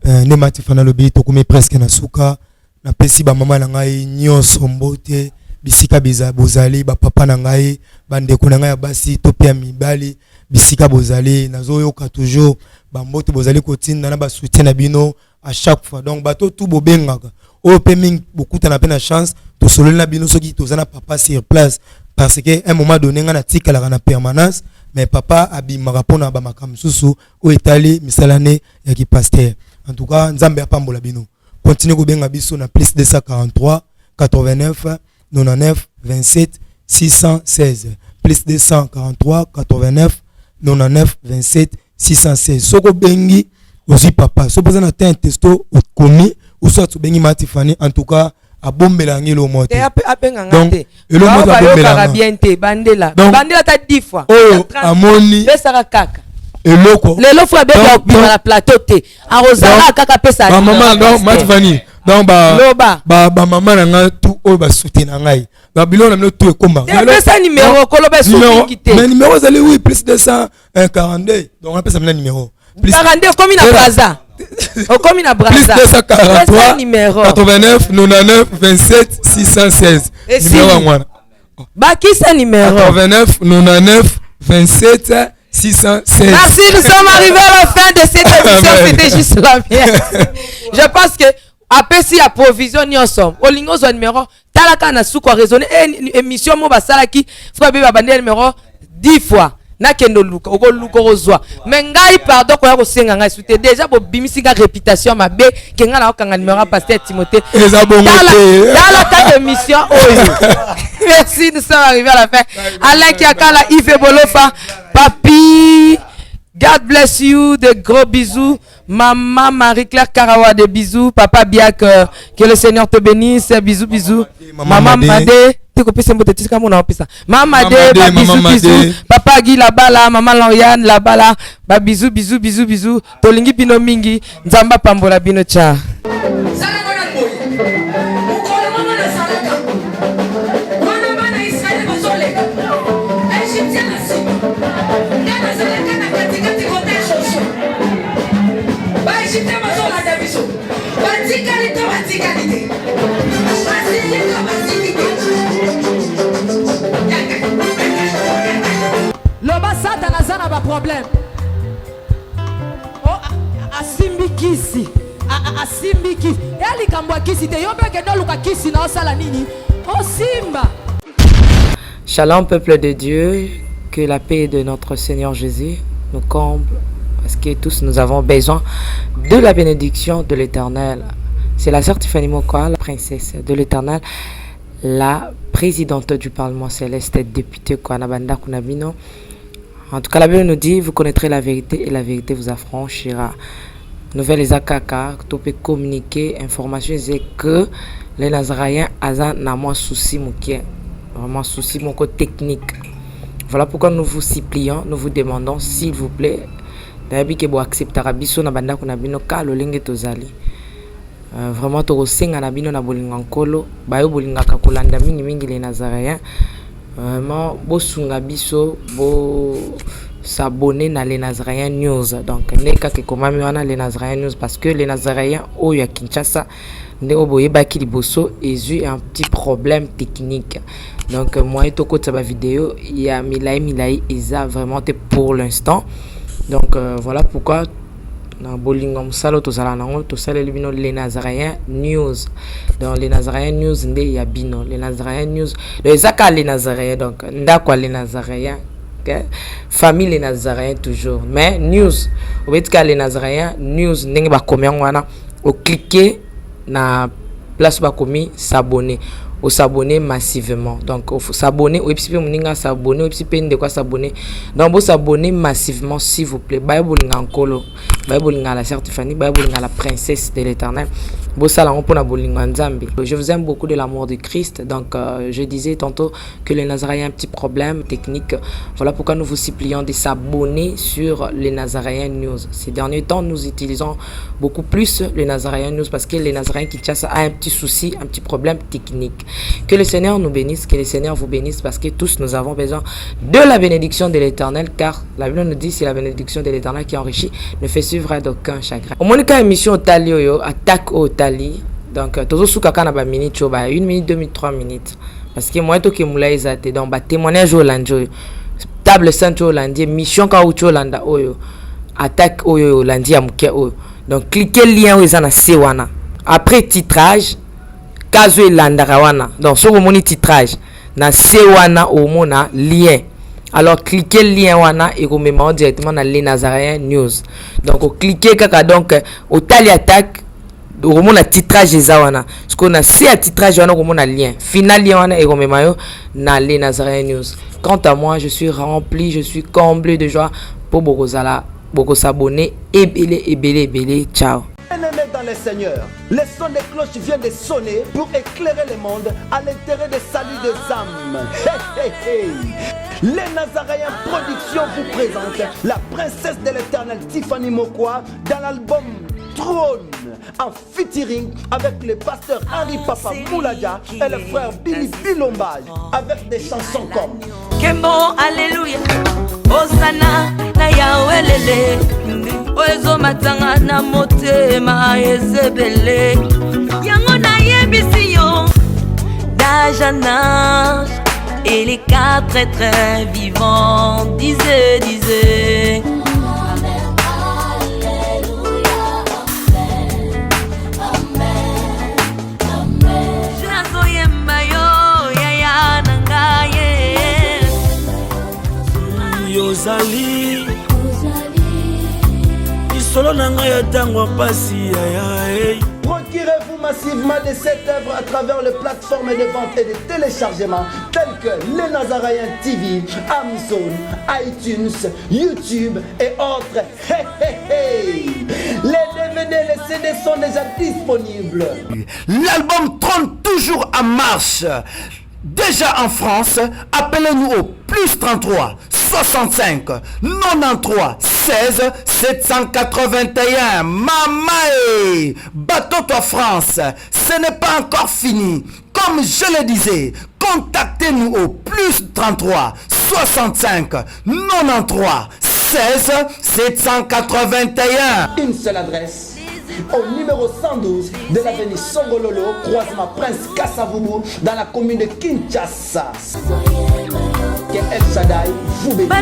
ne mama Tiffany lobi to komi presque na suka na pesi ba mama na ngai nyonso mbote bisika biza bozali ba papa na ngai bandeko na ngai basi to pia mibali bisika bozali nazoyoka toujours ba mbote bozali kotinda na ba soutien na bino à chaque fois donc bato tout bobengaka o pe ming bokuta na pe na chance to solo na bino soki tozana papa sur place parce que un moment donné ngana tikala na permanence mais papa abimaka pona ba makamsusu o etali misalane ya ki pasteur en tout cas nzambe apambola bino. Continuez à bien biso na plus 243 89 99 27 616 plus 243 89 99 27 616 soko bengi aussi papa so besoin na un testo au commis ou soit bengi Mama Tiffany en tout cas abombela ngelo moto te apenga donc ngate elo moto abombela bien te bandela ta 10 fois oyo amoni pesaka kaka eloko lelo fois beba bima la plateau te arozala kaka pesa ba maman donc matvani donc ba maman na nga tout oyo ba soutenir ngai ba bilona mino tout ekomba pesa numéro koloba soki te mais numéro zali oui plus 242 donc on appelle ça numéro plus 42 comme na braza comme na braza plus 243 numéro 89 99 27 616 numéro ngwana bakisa numéro 89 99 27 616. Merci, nous sommes arrivés à la fin de cette émission. C'était juste la mienne. Je pense que après si la provision ni ensemble, au lingo son numéro, talaka na souko raisonner émission mo basala ki faut ba bandé numéro 10 fois. Na kendo luka oko luka rozwa. Mais ngai pardon ko ya ko senga ngai soute déjà bo bimisi ga réputation mabe ke nga na okanga numéro pasteur Timothée. Talaka émission oyo. Merci, nous sommes arrivés à la fin. Alain Kiakala, Yves Bolofa, Papi, God bless you, de gros bisous. Maman Marie-Claire Karawa, des bisous. Papa Biak, que le Seigneur te bénisse, bisous, bisous. Maman Made, tu copies ce mot de tissu comme on a appelé ça. Maman Made, bisous, bisous. Papa Guy là-bas là, maman Lauriane là-bas là, bisous, bisous, bisous, bisous. Tolingi Bino Mingi, Nzamba Pambola Bino Cha. Loba Satan azana ba problème. Oh asimbi kisi. Asimbi kisi. Yali kambwa kisi te yobe ke no luka kisi na osala nini? Oh simba. Shalom peuple de Dieu, que la paix de notre Seigneur Jésus nous comble parce que tous nous avons besoin de la bénédiction de l'Éternel. C'est la sœur Tiffany Mokoa, la princesse de l'Éternel, la présidente du Parlement céleste, députée Kwanabanda Kunabino. En tout cas, la Bible nous dit, vous connaîtrez la vérité et la vérité vous affranchira. Nouvelle Ezakaka, tu peux communiquer, information, c'est que les Nazaréens ont un souci, vraiment souci technique. Voilà pourquoi nous vous supplions, nous vous demandons, s'il vous plaît, d'habitude que vous acceptez Rabiso na banda kunabino ka lolenge tozali. Vraiment tokosenga na bino na bolinga nkolo bayo bolinga ka kolanda mingi les Nazaréens. Vraiment bosunga biso bo s'abonner na les Nazaréens News. Donc neka ke komami wana les Nazaréens News parce que les Nazaréens oyo ya Kinshasa nde oboye baki liboso ezu un petit problème technique. Donc moi to ko tsaba vidéo il y a milai eza vraiment pour l'instant. Donc voilà pourquoi na bolingo musalo tozala nango tosala bino les Nazaréens News. Donc les Nazaréens News nde ya bino les Nazaréens News les aka les Nazaréens donc ndakwa les Nazaréens okay? Famille les Nazaréens toujours mais news obetika les Nazaréens News ndenge ba komya wana o cliquer na place ba komi s'abonner au s'abonner massivement donc il faut s'abonner au epipe moninga s'abonner au epipe de quoi s'abonner donc vous s'abonner massivement s'il vous plaît bible ngakolo bible ngala certifié bible ngala princesse de l'Éternel bo sala on pona bolinga nzambe. Je vous aime beaucoup de l'amour de Christ. Donc je disais tantôt que les Nazaréens ont un petit problème technique. Voilà pourquoi nous vous supplions de s'abonner sur les Nazaréens News. Ces derniers temps nous utilisons beaucoup plus les Nazaréens News parce que les Nazaréens Kinshasa a un petit souci, un petit problème technique. Que le Seigneur nous bénisse, que le Seigneur vous bénisse parce que tous nous avons besoin de la bénédiction de l'Éternel car la Bible nous dit c'est la bénédiction de l'Éternel qui enrichit ne fait suivre d'aucun chagrin. Au moins quand émission au tali yo attaque au tali donc tozo suka kana ba minute choba 1 minute 2 minutes 3 minutes parce que moi to ke mula ezate donc ba témoignage au lanjo table sainte au landie mission ka ucho landa oyo attaque oyo landi ya muke oyo donc cliquez lien oyo na sewana après titrage kazo elandaka wana donc sur moni titrage na sewana au mona lien alors cliquez lien wana et vous mettez directement dans les Nazaréens News donc cliquez kaka donc au tali attaque au mona titrage ezawana ce qu'on a c'est à titrage wana au mona lien final lien wana et vous mettez dans les Nazaréens News. Quant à moi je suis rempli, je suis comblé de joie pour Bokozala, Boko s'abonner et belé ciao. Bien-aimés dans les seigneurs, le son des cloches vient de sonner pour éclairer le monde à l'intérêt des saluts des âmes. Hey, hey, hey. Les Nazaréens Productions vous présentent la princesse de l'éternel Tiffany Mokwa dans l'album Trône, en featuring avec le pasteur Henri Papa Mouladia et le frère Billy Bilombage, avec des chansons comme Kembo, Alléluia, Osana, na Yahweh lele, Oezo matanga na motema ezebele, Yango na yebisiyo, d'âge en âge, et les quatre êtres vivants disaient. Yozali Isolo nanga ya tango pasi ya. Procurez-vous massivement de cette œuvre à travers les plateformes de vente et de téléchargement telles que Les Nazaréens TV, Amazon, iTunes, YouTube et autres. Hey, hey, hey. Les DVD, les CD sont déjà disponibles. L'album Trône toujours en marche. Déjà en France, appelez-nous au plus 33 65 93 16 781. Mamae, bateau-toi France, ce n'est pas encore fini. Comme je le disais, contactez-nous au plus 33 65 93 16 781. Une seule adresse. Au numéro 112 de l'avenue Songololo, croisement Prince Kassavubu, dans la commune de Kinshasa. Que El Shaddai vous bénisse.